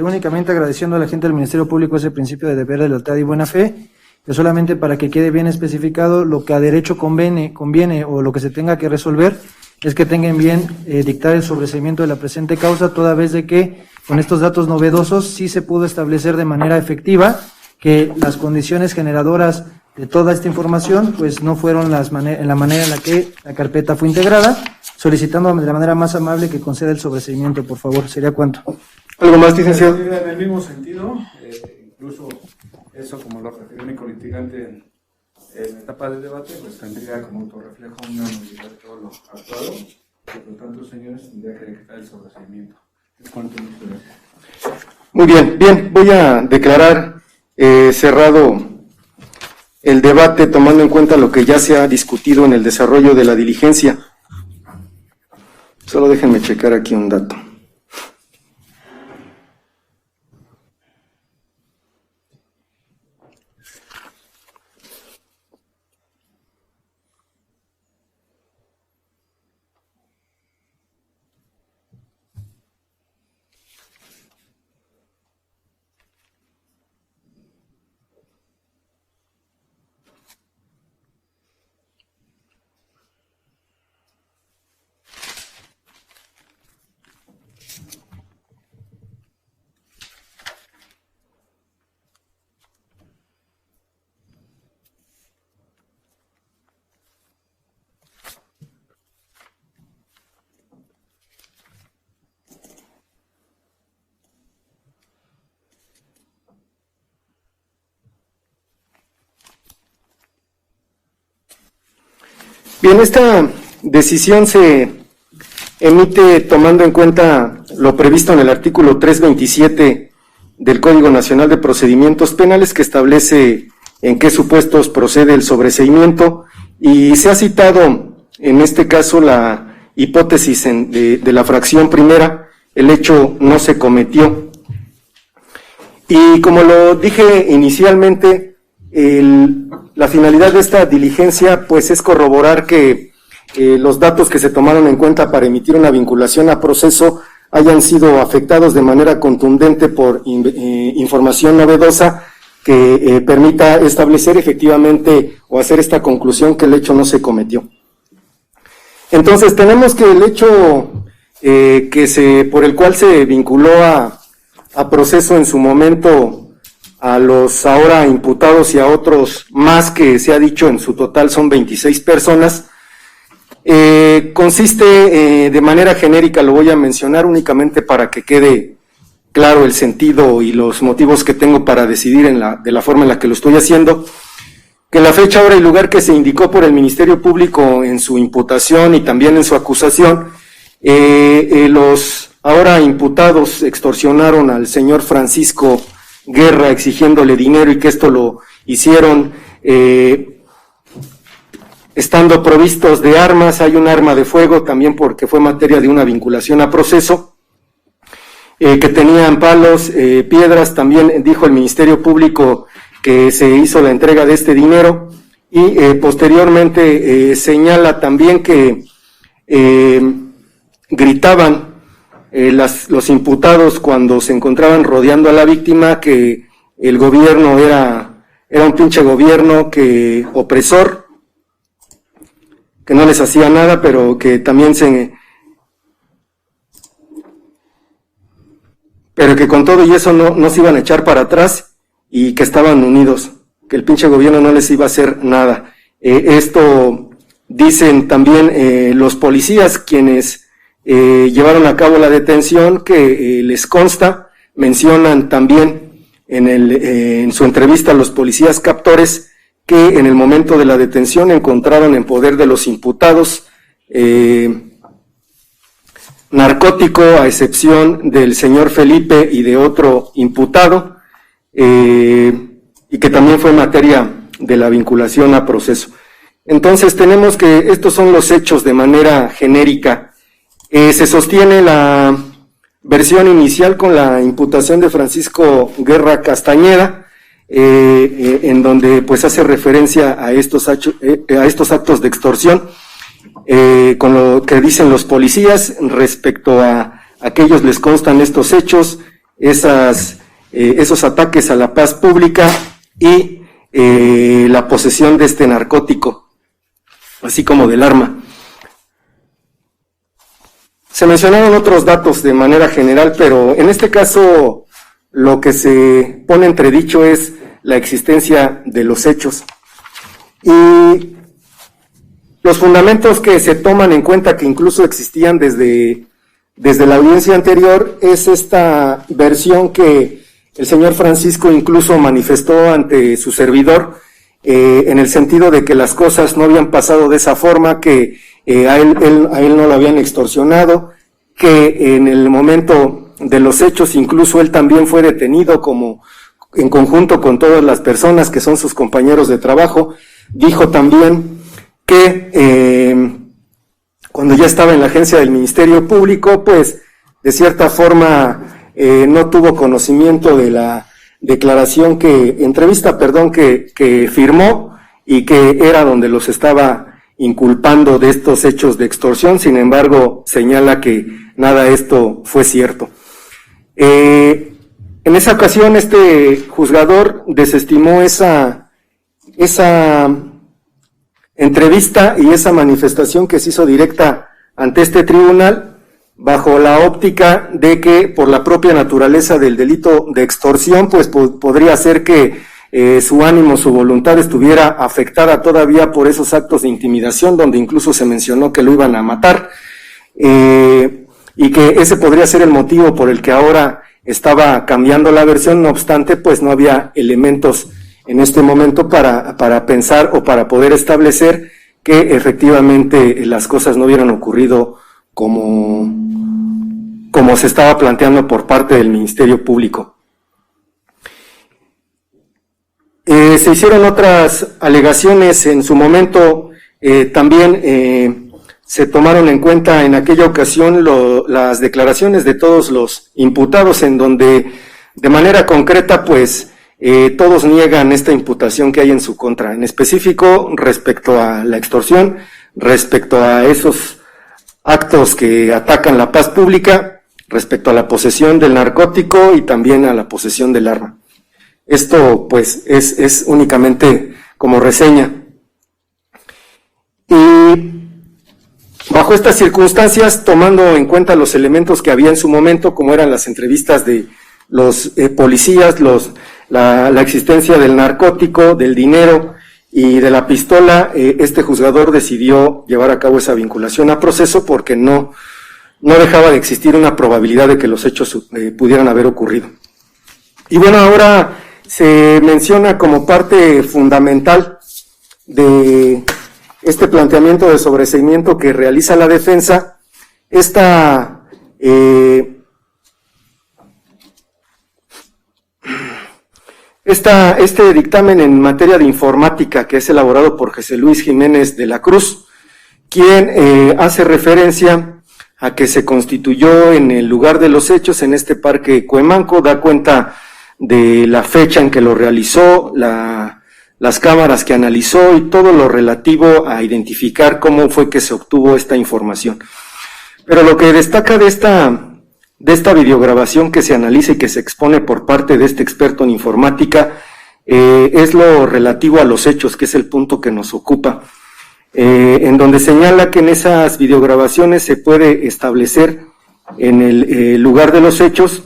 Únicamente agradeciendo a la gente del Ministerio Público ese principio de deber de lealtad y buena fe, que solamente para que quede bien especificado lo que a derecho conviene o lo que se tenga que resolver, es que tengan bien dictar el sobreseimiento de la presente causa, toda vez de que con estos datos novedosos sí se pudo establecer de manera efectiva que las condiciones generadoras de toda esta información pues no fueron en la manera en la que la carpeta fue integrada, solicitando de la manera más amable que conceda el sobreseimiento, por favor. ¿Sería cuánto? ¿Algo más, licenciado? En el mismo sentido, Incluso eso, como lo refirió mi colitigante en la etapa de debate, pues tendría como autorreflejo una nulidad de todo lo actuado, y por lo tanto, señores, tendría que decretar el sobreseimiento. Es cuanto, muchas gracias. Muy bien, voy a declarar cerrado el debate tomando en cuenta lo que ya se ha discutido en el desarrollo de la diligencia. Solo déjenme checar aquí un dato. Bien, esta decisión se emite tomando en cuenta lo previsto en el artículo 327 del Código Nacional de Procedimientos Penales, que establece en qué supuestos procede el sobreseimiento, y se ha citado en este caso la hipótesis de la fracción primera: el hecho no se cometió. Y como lo dije inicialmente, la finalidad de esta diligencia pues es corroborar que los datos que se tomaron en cuenta para emitir una vinculación a proceso hayan sido afectados de manera contundente por información novedosa que permita establecer efectivamente o hacer esta conclusión que el hecho no se cometió. Entonces tenemos que el hecho por el cual se vinculó a proceso en su momento a los ahora imputados y a otros más que se ha dicho en su total son 26 personas, consiste de manera genérica, lo voy a mencionar únicamente para que quede claro el sentido y los motivos que tengo para decidir de la forma en la que lo estoy haciendo, que la fecha, hora y lugar que se indicó por el Ministerio Público en su imputación y también en su acusación, los ahora imputados extorsionaron al señor Francisco Guerra exigiéndole dinero, y que esto lo hicieron estando provistos de armas. Hay un arma de fuego también porque fue materia de una vinculación a proceso, que tenían palos, piedras. También dijo el Ministerio Público que se hizo la entrega de este dinero, y posteriormente señala también que gritaban los imputados cuando se encontraban rodeando a la víctima que el gobierno era un pinche gobierno opresor, que no les hacía nada, pero que también pero que con todo y eso no se iban a echar para atrás, y que estaban unidos, que el pinche gobierno no les iba a hacer nada. Esto dicen también los policías quienes llevaron a cabo la detención, que les consta. Mencionan también en su entrevista a los policías captores que en el momento de la detención encontraron en poder de los imputados narcótico, a excepción del señor Felipe y de otro imputado, y que también fue materia de la vinculación a proceso. Entonces tenemos que estos son los hechos de manera genérica. Se sostiene la versión inicial con la imputación de Francisco Guerra Castañeda, en donde pues hace referencia a estos actos de extorsión, con lo que dicen los policías respecto a que ellos les constan estos hechos, esos ataques a la paz pública y la posesión de este narcótico, así como del arma. Se mencionaron otros datos de manera general, pero en este caso lo que se pone entredicho es la existencia de los hechos. Y los fundamentos que se toman en cuenta, que incluso existían desde la audiencia anterior, es esta versión que el señor Francisco incluso manifestó ante su servidor en el sentido de que las cosas no habían pasado de esa forma, que a él no lo habían extorsionado, que en el momento de los hechos incluso él también fue detenido como en conjunto con todas las personas que son sus compañeros de trabajo. Dijo también que cuando ya estaba en la agencia del Ministerio Público, pues de cierta forma no tuvo conocimiento de la entrevista que firmó, y que era donde los estaba inculpando de estos hechos de extorsión. Sin embargo, señala que nada de esto fue cierto. En esa ocasión, este juzgador desestimó esa entrevista y esa manifestación que se hizo directa ante este tribunal, bajo la óptica de que por la propia naturaleza del delito de extorsión, pues podría ser que su ánimo, su voluntad estuviera afectada todavía por esos actos de intimidación, donde incluso se mencionó que lo iban a matar, y que ese podría ser el motivo por el que ahora estaba cambiando la versión. No obstante, pues no había elementos en este momento para pensar o para poder establecer que efectivamente las cosas no hubieran ocurrido como se estaba planteando por parte del Ministerio Público. Se hicieron otras alegaciones en su momento, también se tomaron en cuenta en aquella ocasión las declaraciones de todos los imputados, en donde de manera concreta pues todos niegan esta imputación que hay en su contra, en específico respecto a la extorsión, respecto a esos actos que atacan la paz pública, respecto a la posesión del narcótico y también a la posesión del arma. Esto pues es únicamente como reseña. Y bajo estas circunstancias, tomando en cuenta los elementos que había en su momento, como eran las entrevistas de los policías, la existencia del narcótico, del dinero y de la pistola, este juzgador decidió llevar a cabo esa vinculación a proceso, porque no dejaba de existir una probabilidad de que los hechos pudieran haber ocurrido. Y bueno, ahora se menciona como parte fundamental de este planteamiento de sobreseimiento que realiza la defensa, este dictamen en materia de informática, que es elaborado por José Luis Jiménez de la Cruz, quien hace referencia a que se constituyó en el lugar de los hechos, en este parque Cuemanco, da cuenta de la fecha en que lo realizó, las cámaras que analizó y todo lo relativo a identificar cómo fue que se obtuvo esta información. Pero lo que destaca de esta videograbación que se analiza y que se expone por parte de este experto en informática es lo relativo a los hechos, que es el punto que nos ocupa, en donde señala que en esas videograbaciones se puede establecer en el lugar de los hechos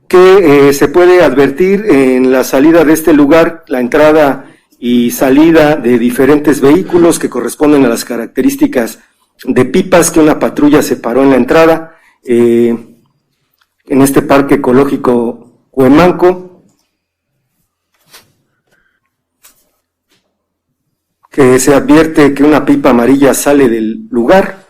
que se puede advertir en la salida de este lugar, la entrada y salida de diferentes vehículos que corresponden a las características de pipas que una patrulla se paró en la entrada, en este parque ecológico Cuemanco, que se advierte que una pipa amarilla sale del lugar,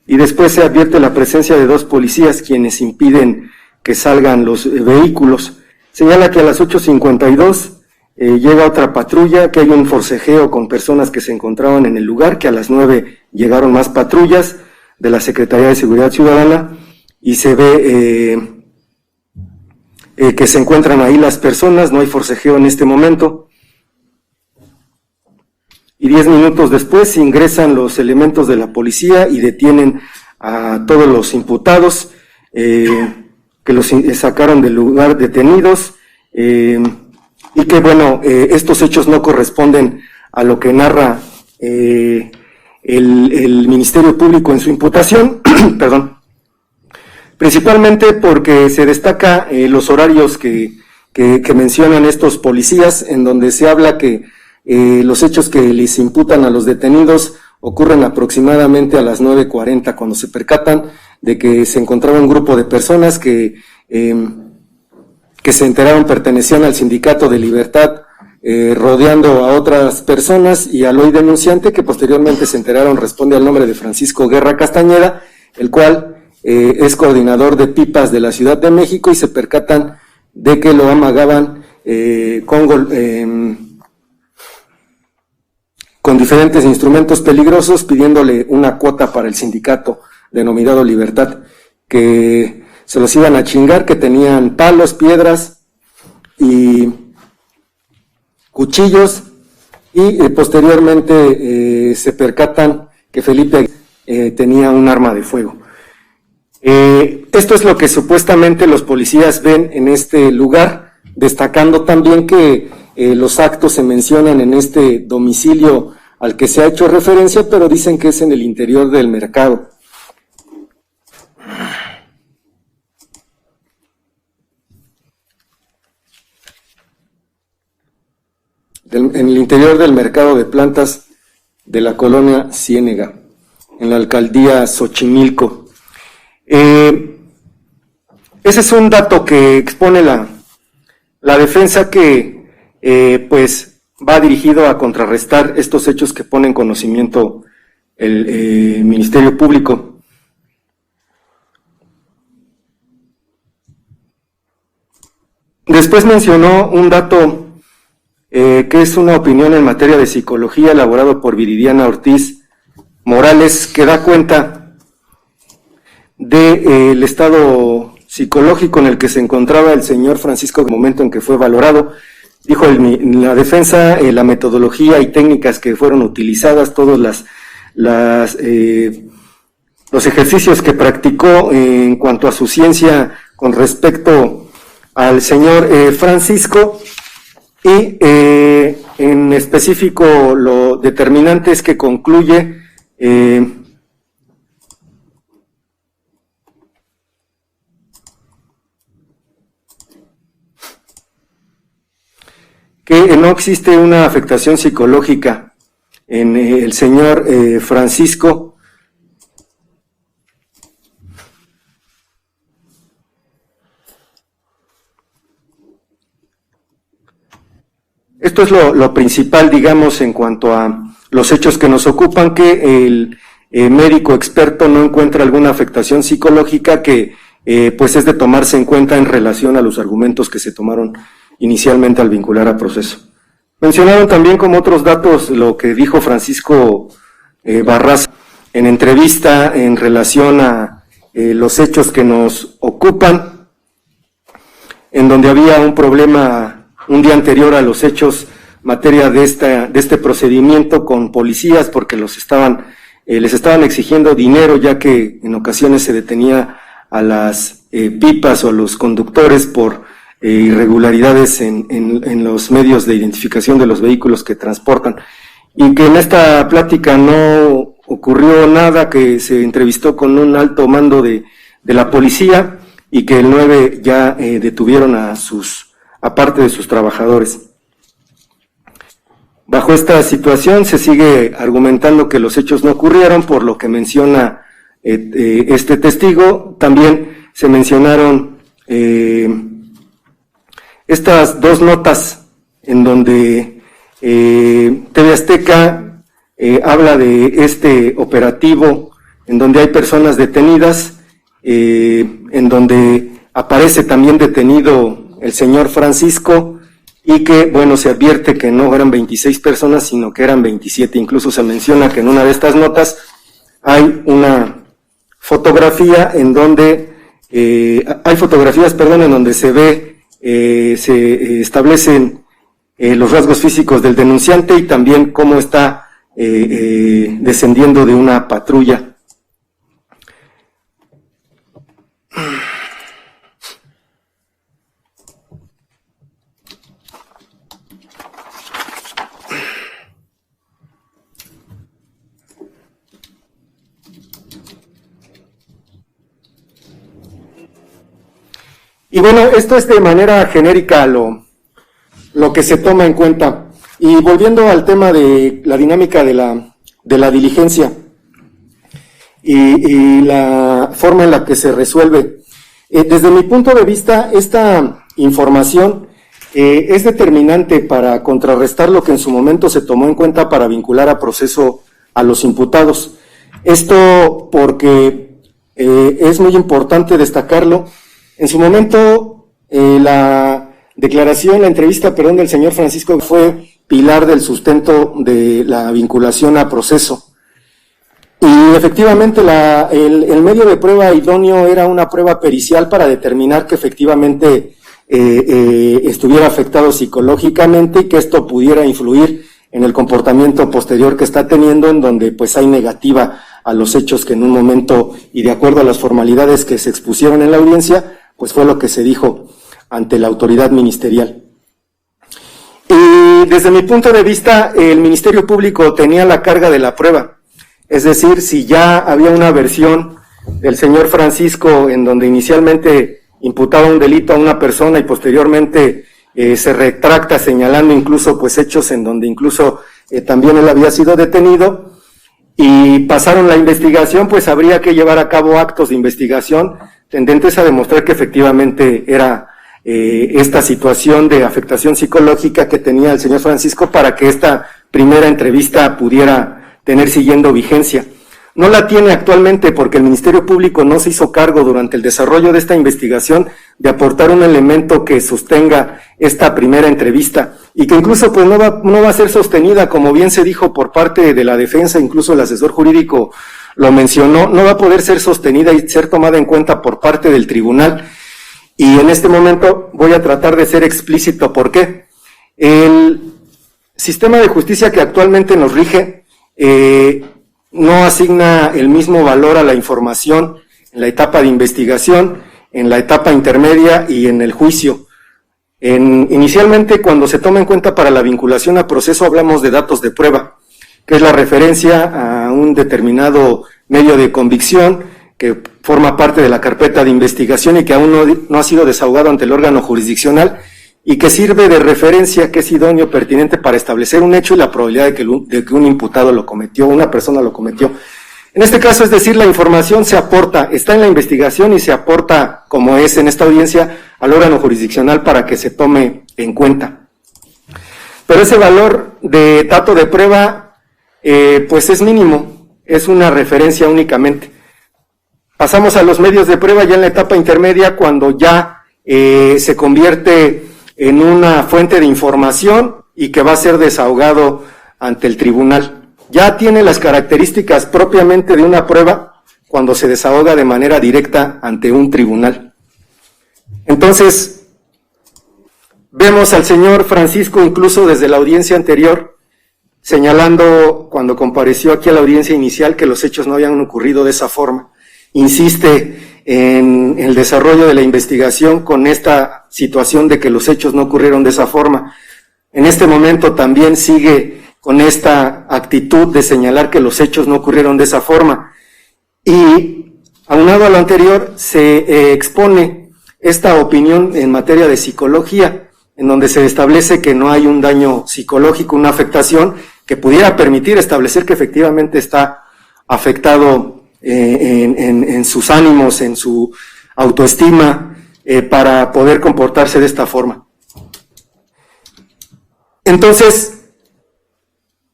y después se advierte la presencia de 2 policías quienes impiden que salgan los vehículos. Señala que a las 8:52 llega otra patrulla, que hay un forcejeo con personas que se encontraban en el lugar, que a las 9 llegaron más patrullas de la Secretaría de Seguridad Ciudadana, y se ve que se encuentran ahí las personas, no hay forcejeo en este momento. Y 10 minutos después ingresan los elementos de la policía y detienen a todos los imputados que los sacaron del lugar detenidos, y que bueno, estos hechos no corresponden a lo que narra el Ministerio Público en su imputación, perdón, principalmente porque se destaca los horarios que mencionan estos policías, en donde se habla que Los hechos que les imputan a los detenidos ocurren aproximadamente a las 9:40, cuando se percatan de que se encontraba un grupo de personas que se enteraron pertenecían al Sindicato de Libertad, rodeando a otras personas, y al hoy denunciante, que posteriormente se enteraron responde al nombre de Francisco Guerra Castañeda, el cual es coordinador de pipas de la Ciudad de México, y se percatan de que lo amagaban con diferentes instrumentos peligrosos, pidiéndole una cuota para el sindicato denominado Libertad, que se los iban a chingar, que tenían palos, piedras y cuchillos, y posteriormente se percatan que Felipe tenía un arma de fuego. Esto es lo que supuestamente los policías ven en este lugar, destacando también que los actos se mencionan en este domicilio al que se ha hecho referencia, pero dicen que es en el interior del mercado. En el interior del mercado de plantas de la colonia Ciénega, en la alcaldía Xochimilco. Ese es un dato que expone la defensa, que pues va dirigido a contrarrestar estos hechos que pone en conocimiento el Ministerio Público. Después mencionó un dato que es una opinión en materia de psicología elaborado por Viridiana Ortiz Morales, que da cuenta del estado psicológico en el que se encontraba el señor Francisco en el momento en que fue valorado. Dijo la defensa, la metodología y técnicas que fueron utilizadas, todos los ejercicios que practicó en cuanto a su ciencia con respecto al señor Francisco, y en específico lo determinante es que concluye que no existe una afectación psicológica en el señor Francisco. Esto es lo principal, digamos, en cuanto a los hechos que nos ocupan, que el médico experto no encuentra alguna afectación psicológica que pues es de tomarse en cuenta en relación a los argumentos que se tomaron inicialmente al vincular a proceso. Mencionaron también como otros datos lo que dijo Francisco Barraza en entrevista en relación a los hechos que nos ocupan, en donde había un problema un día anterior a los hechos, materia de este procedimiento con policías, porque les estaban exigiendo dinero, ya que en ocasiones se detenía a las pipas o a los conductores por irregularidades en los medios de identificación de los vehículos que transportan, y que en esta plática no ocurrió nada, que se entrevistó con un alto mando de la policía, y que el 9 ya detuvieron a parte de sus trabajadores. Bajo esta situación se sigue argumentando que los hechos no ocurrieron, por lo que menciona este testigo. También se mencionaron estas dos notas en donde TV Azteca habla de este operativo en donde hay personas detenidas, en donde aparece también detenido el señor Francisco, y que, bueno, se advierte que no eran 26 personas, sino que eran 27. Incluso se menciona que en una de estas notas hay una fotografía en donde, en donde se ve, se establecen los rasgos físicos del denunciante, y también cómo está descendiendo de una patrulla. Y bueno, esto es de manera genérica lo que se toma en cuenta. Y volviendo al tema de la dinámica de la diligencia y la forma en la que se resuelve, desde mi punto de vista, esta información es determinante para contrarrestar lo que en su momento se tomó en cuenta para vincular a proceso a los imputados. Esto porque es muy importante destacarlo. En su momento, la entrevista del señor Francisco fue pilar del sustento de la vinculación a proceso. Y efectivamente el medio de prueba idóneo era una prueba pericial para determinar que efectivamente estuviera afectado psicológicamente y que esto pudiera influir en el comportamiento posterior que está teniendo, en donde pues hay negativa a los hechos que en un momento, y de acuerdo a las formalidades que se expusieron en la audiencia, pues fue lo que se dijo ante la autoridad ministerial. Y desde mi punto de vista, el Ministerio Público tenía la carga de la prueba, es decir, si ya había una versión del señor Francisco en donde inicialmente imputaba un delito a una persona y posteriormente se retracta señalando incluso pues hechos en donde incluso también él había sido detenido y pasaron la investigación, pues habría que llevar a cabo actos de investigación tendentes a demostrar que efectivamente era esta situación de afectación psicológica que tenía el señor Francisco para que esta primera entrevista pudiera tener siguiendo vigencia. No la tiene actualmente porque el Ministerio Público no se hizo cargo durante el desarrollo de esta investigación de aportar un elemento que sostenga esta primera entrevista y que incluso pues no va a ser sostenida, como bien se dijo por parte de la defensa, incluso el asesor jurídico lo mencionó, no va a poder ser sostenida y ser tomada en cuenta por parte del tribunal. Y en este momento voy a tratar de ser explícito. ¿Por qué? El sistema de justicia que actualmente nos rige no asigna el mismo valor a la información en la etapa de investigación, en la etapa intermedia y en el juicio. Inicialmente, cuando se toma en cuenta para la vinculación a proceso, hablamos de datos de prueba, que es la referencia a un determinado medio de convicción que forma parte de la carpeta de investigación y que aún no ha sido desahogado ante el órgano jurisdiccional y que sirve de referencia, que es idóneo, pertinente para establecer un hecho y la probabilidad de que un imputado lo cometió, una persona lo cometió. En este caso, es decir, la información se aporta, está en la investigación y se aporta, como es en esta audiencia, al órgano jurisdiccional para que se tome en cuenta. Pero ese valor de dato de prueba, pues es mínimo, es una referencia únicamente. Pasamos a los medios de prueba ya en la etapa intermedia, cuando ya se convierte en una fuente de información y que va a ser desahogado ante el tribunal. Ya tiene las características propiamente de una prueba cuando se desahoga de manera directa ante un tribunal. Entonces, vemos al señor Francisco incluso desde la audiencia anterior señalando, cuando compareció aquí a la audiencia inicial, que los hechos no habían ocurrido de esa forma. Insiste en el desarrollo de la investigación con esta situación de que los hechos no ocurrieron de esa forma. En este momento también sigue con esta actitud de señalar que los hechos no ocurrieron de esa forma. Y aunado a lo anterior, se expone esta opinión en materia de psicología, en donde se establece que no hay un daño psicológico, una afectación que pudiera permitir establecer que efectivamente está afectado en sus ánimos, en su autoestima, para poder comportarse de esta forma. Entonces,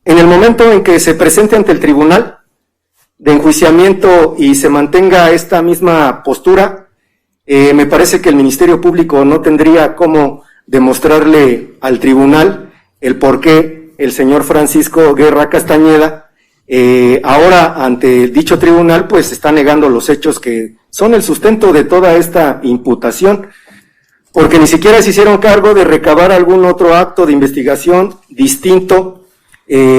en el momento en que se presente ante el tribunal de enjuiciamiento y se mantenga esta misma postura, me parece que el Ministerio Público no tendría cómo demostrarle al tribunal el por qué el señor Francisco Guerra Castañeda ahora ante dicho tribunal pues está negando los hechos que son el sustento de toda esta imputación, porque ni siquiera se hicieron cargo de recabar algún otro acto de investigación distinto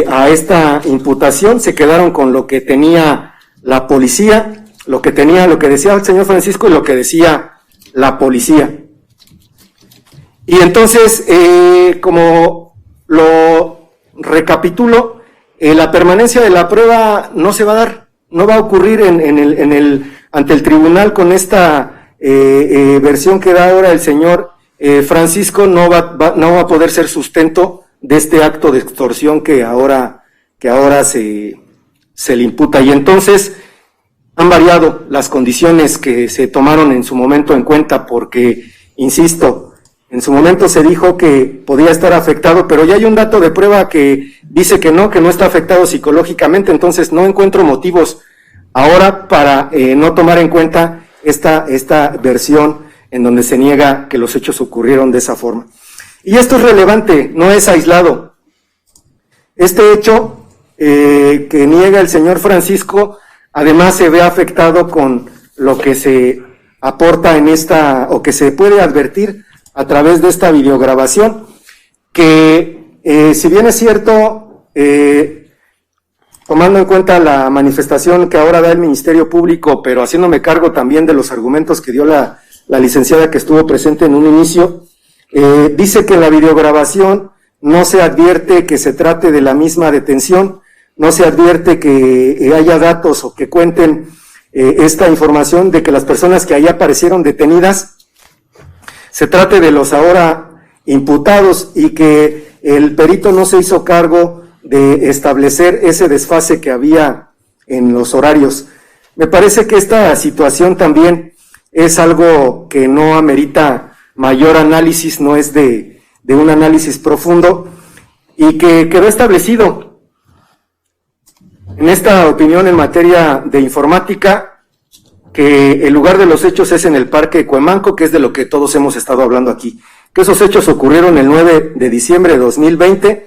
a esta imputación. Se quedaron con lo que tenía la policía, lo que decía el señor Francisco y lo que decía la policía. Y entonces, como lo recapitulo, la permanencia de la prueba no se va a dar, no va a ocurrir ante el tribunal con esta versión que da ahora el señor Francisco, no va a poder ser sustento de este acto de extorsión que ahora se le imputa. Y entonces han variado las condiciones que se tomaron en su momento en cuenta porque, insisto, en su momento se dijo que podía estar afectado, pero ya hay un dato de prueba que dice que no está afectado psicológicamente, entonces no encuentro motivos ahora para no tomar en cuenta esta versión en donde se niega que los hechos ocurrieron de esa forma. Y esto es relevante, no es aislado. Este hecho que niega el señor Francisco, además se ve afectado con lo que se aporta en esta, o que se puede advertir a través de esta videograbación, que si bien es cierto, tomando en cuenta la manifestación que ahora da el Ministerio Público, pero haciéndome cargo también de los argumentos que dio la licenciada que estuvo presente en un inicio, dice que en la videograbación no se advierte que se trate de la misma detención, no se advierte que haya datos o que cuenten esta información de que las personas que ahí aparecieron detenidas se trate de los ahora imputados y que el perito no se hizo cargo de establecer ese desfase que había en los horarios. Me parece que esta situación también es algo que no amerita mayor análisis, no es de un análisis profundo y que quedó establecido en esta opinión en materia de informática, que el lugar de los hechos es en el Parque Cuemanco, que es de lo que todos hemos estado hablando aquí, que esos hechos ocurrieron el 9 de diciembre de 2020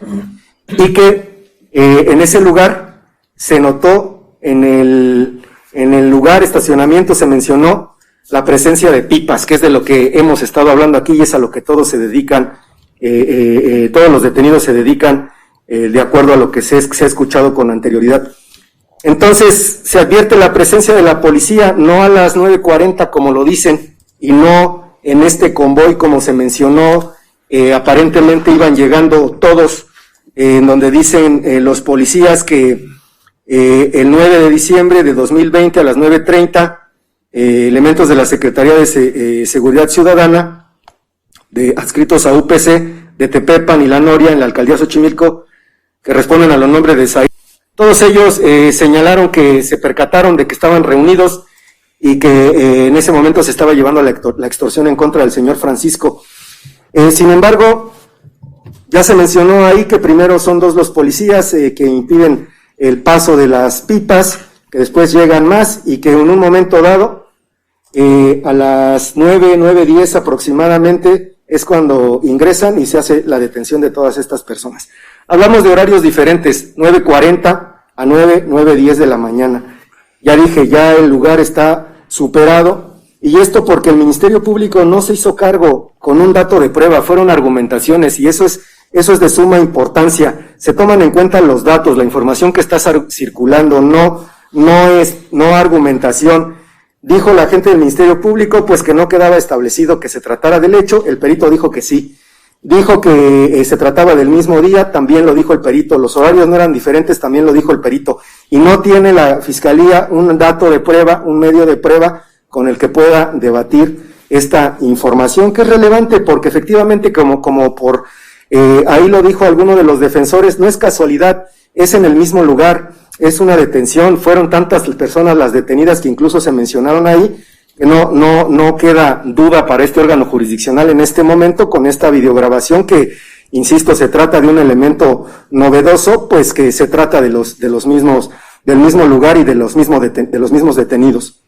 y que en ese lugar se notó, en el lugar estacionamiento se mencionó la presencia de pipas, que es de lo que hemos estado hablando aquí y es a lo que todos se dedican, todos los detenidos se dedican de acuerdo a lo que se ha escuchado con anterioridad. Entonces, se advierte la presencia de la policía, no a las 9:40 como lo dicen, y no en este convoy como se mencionó, aparentemente iban llegando todos, en donde dicen los policías que el 9 de diciembre de 2020 a las 9:30, elementos de la Secretaría de Seguridad Ciudadana, adscritos a UPC, de Tepepan y La Noria, en la Alcaldía Xochimilco, que responden a los nombres de Said. Todos ellos señalaron que se percataron de que estaban reunidos y que en ese momento se estaba llevando la extorsión en contra del señor Francisco. Sin embargo, ya se mencionó ahí que primero son dos los policías que impiden el paso de las pipas, que después llegan más y que en un momento dado, a las 9:10 aproximadamente, es cuando ingresan y se hace la detención de todas estas personas. Hablamos de horarios diferentes, 9:40 a 9:10 de la mañana. Ya dije, ya el lugar está superado, y esto porque el Ministerio Público no se hizo cargo con un dato de prueba, fueron argumentaciones, y eso es de suma importancia. Se toman en cuenta los datos, la información que está circulando, no argumentación. Dijo la gente del Ministerio Público, pues que no quedaba establecido que se tratara del hecho, el perito dijo que sí. Dijo que se trataba del mismo día, también lo dijo el perito, los horarios no eran diferentes, también lo dijo el perito, y no tiene la Fiscalía un dato de prueba, un medio de prueba con el que pueda debatir esta información, que es relevante porque efectivamente como por ahí lo dijo alguno de los defensores, no es casualidad, es en el mismo lugar, es una detención, fueron tantas personas las detenidas que incluso se mencionaron ahí, que no queda duda para este órgano jurisdiccional en este momento con esta videograbación que, insisto, se trata de un elemento novedoso, pues que se trata del mismo lugar y de los mismos detenidos.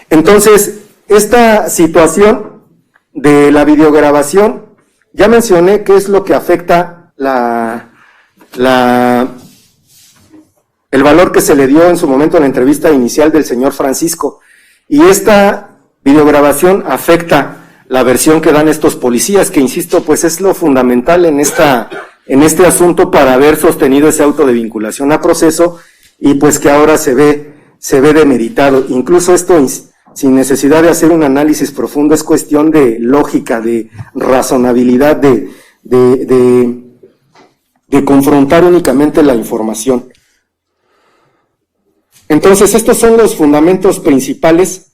Entonces, esta situación de la videograbación, ya mencioné qué es lo que afecta el valor que se le dio en su momento en la entrevista inicial del señor Francisco. Y esta videograbación afecta la versión que dan estos policías, que insisto, pues es lo fundamental en este asunto para haber sostenido ese auto de vinculación a proceso y pues que ahora se ve demeritado. Incluso esto sin necesidad de hacer un análisis profundo, es cuestión de lógica, de razonabilidad, de confrontar únicamente la información. Entonces, estos son los fundamentos principales,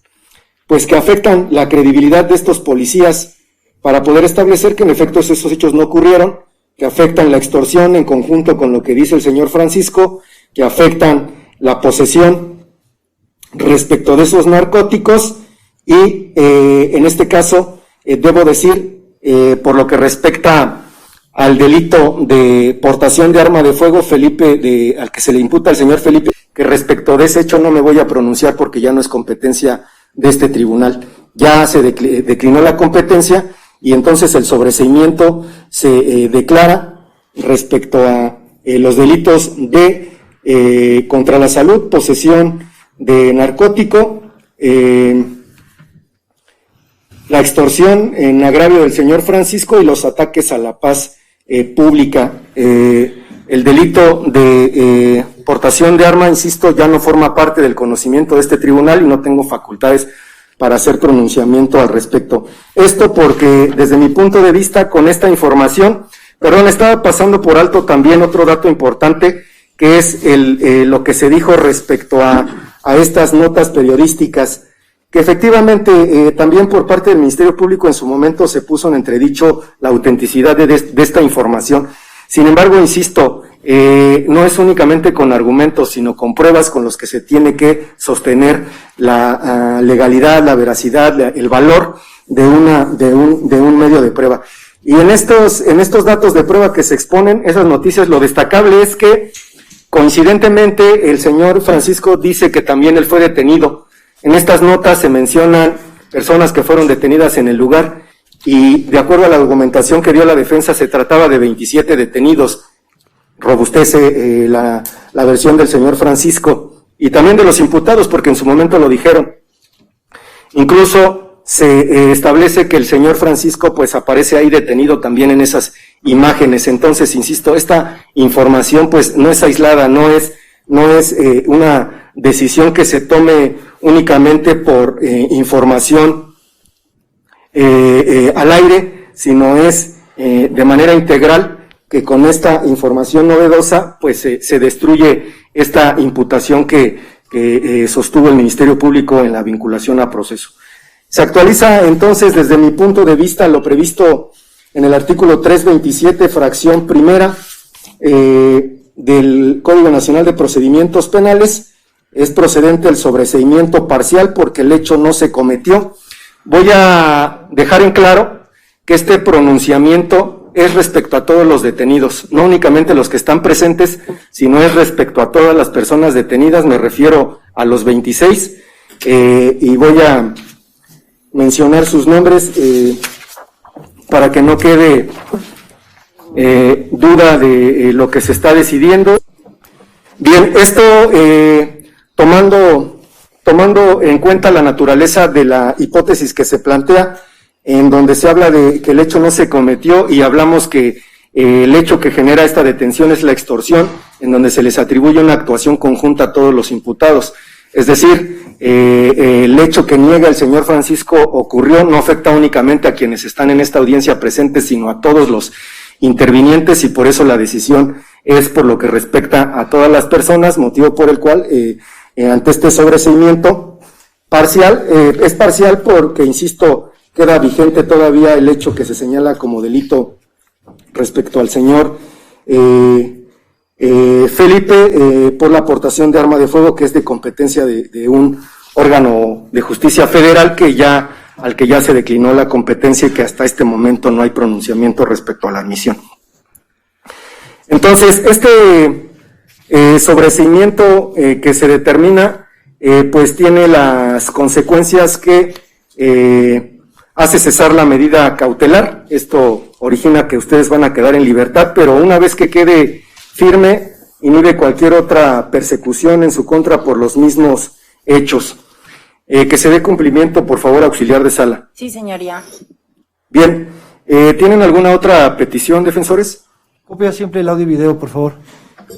pues que afectan la credibilidad de estos policías para poder establecer que en efecto esos hechos no ocurrieron, que afectan la extorsión en conjunto con lo que dice el señor Francisco, que afectan la posesión respecto de esos narcóticos y en este caso debo decir por lo que respecta al delito de portación de arma de fuego, al que se le imputa al señor Felipe, que respecto de ese hecho no me voy a pronunciar porque ya no es competencia de este tribunal. Ya se declinó la competencia y entonces el sobreseimiento se declara respecto a los delitos de contra la salud, posesión de narcótico, la extorsión en agravio del señor Francisco y los ataques a la paz pública. El delito de portación de arma, insisto, ya no forma parte del conocimiento de este tribunal y no tengo facultades para hacer pronunciamiento al respecto. Esto porque desde mi punto de vista con esta información, estaba pasando por alto también otro dato importante que es lo que se dijo respecto a estas notas periodísticas, que efectivamente también por parte del Ministerio Público en su momento se puso en entredicho la autenticidad de esta información. Sin embargo, insisto, no es únicamente con argumentos, sino con pruebas con los que se tiene que sostener la legalidad, la veracidad, el valor de un medio de prueba. Y en estos datos de prueba que se exponen, esas noticias, lo destacable es que coincidentemente el señor Francisco dice que también él fue detenido. En estas notas se mencionan personas que fueron detenidas en el lugar y de acuerdo a la argumentación que dio la defensa se trataba de 27 detenidos. Robustece la versión del señor Francisco y también de los imputados porque en su momento lo dijeron. Incluso se establece que el señor Francisco pues aparece ahí detenido también en esas imágenes. Entonces, insisto, esta información pues no es aislada, no es una decisión que se tome únicamente por información al aire, sino es de manera integral que con esta información novedosa pues se destruye esta imputación que sostuvo el Ministerio Público en la vinculación a proceso. Se actualiza entonces desde mi punto de vista lo previsto en el artículo 327, fracción primera del Código Nacional de Procedimientos Penales. Es procedente el sobreseimiento parcial porque el hecho no se cometió. Voy a dejar en claro que este pronunciamiento es respecto a todos los detenidos, no únicamente los que están presentes, sino es respecto a todas las personas detenidas, me refiero a los 26, y voy a mencionar sus nombres para que no quede duda de lo que se está decidiendo. Bien, esto tomando en cuenta la naturaleza de la hipótesis que se plantea, en donde se habla de que el hecho no se cometió y hablamos que el hecho que genera esta detención es la extorsión, en donde se les atribuye una actuación conjunta a todos los imputados. Es decir, el hecho que niega el señor Francisco ocurrió, no afecta únicamente a quienes están en esta audiencia presentes, sino a todos los intervinientes y por eso la decisión es por lo que respecta a todas las personas, motivo por el cual ante este sobreseimiento parcial, es parcial porque, insisto, queda vigente todavía el hecho que se señala como delito respecto al señor Felipe por la aportación de arma de fuego, que es de competencia de un órgano de justicia federal al que ya se declinó la competencia y que hasta este momento no hay pronunciamiento respecto a la admisión. Entonces, este sobreseimiento que se determina, pues tiene las consecuencias que hace cesar la medida cautelar. Esto origina que ustedes van a quedar en libertad, pero una vez que quede firme, inhibe cualquier otra persecución en su contra por los mismos hechos. Que se dé cumplimiento, por favor, auxiliar de sala. Sí, señoría. Bien, ¿tienen alguna otra petición, defensores? Copia siempre el audio y video, por favor.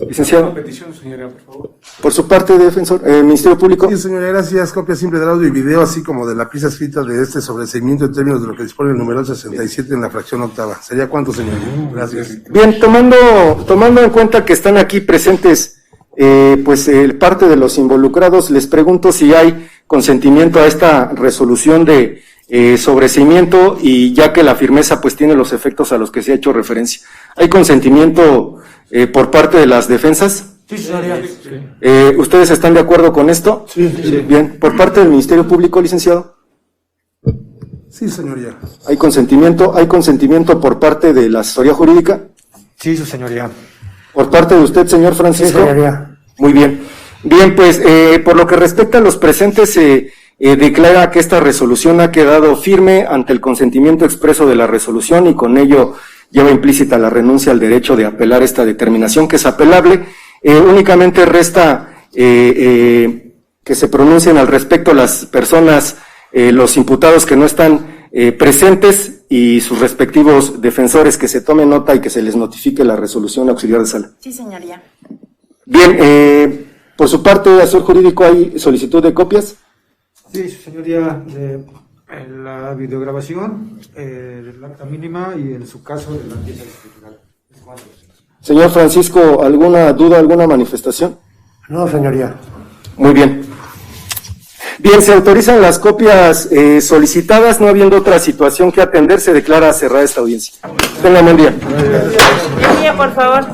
Licenciado. Petición, señoría, por favor. Por su parte, defensor, Ministerio Público. Sí, señora, gracias. Copia simple del audio y video, así como de la pieza escrita de este sobreseimiento en términos de lo que dispone el numeral 67 en la fracción octava. ¿Sería cuánto, señor? Gracias. Bien, tomando en cuenta que están aquí presentes parte de los involucrados, les pregunto si hay consentimiento a esta resolución de sobreseimiento y ya que la firmeza pues tiene los efectos a los que se ha hecho referencia. ¿Hay consentimiento por parte de las defensas? Sí, señoría. ¿Ustedes están de acuerdo con esto? Sí. Bien. ¿Por parte del Ministerio Público, licenciado? Sí, señoría. ¿Hay consentimiento? ¿Hay consentimiento por parte de la asesoría jurídica? Sí, su señoría. ¿Por parte de usted, señor Sí, Francisco? señoría. Muy bien. Bien, pues por lo que respecta a los presentes, se declara que esta resolución ha quedado firme ante el consentimiento expreso de la resolución y con ello lleva implícita la renuncia al derecho de apelar esta determinación, que es apelable. Únicamente resta que se pronuncien al respecto las personas, los imputados que no están presentes y sus respectivos defensores, que se tome nota y que se les notifique la resolución auxiliar de sala. Sí, señoría. Bien, por su parte, asesor jurídico, ¿hay solicitud de copias? Sí, su señoría, la videograbación, el acta mínima y en su caso de la pieza disciplinar. Señor Francisco, ¿alguna duda, alguna manifestación? No, señoría. Muy bien. Bien, se autorizan las copias solicitadas, no habiendo otra situación que atender, se declara cerrada esta audiencia. Tenga buen día. Buen día, por favor.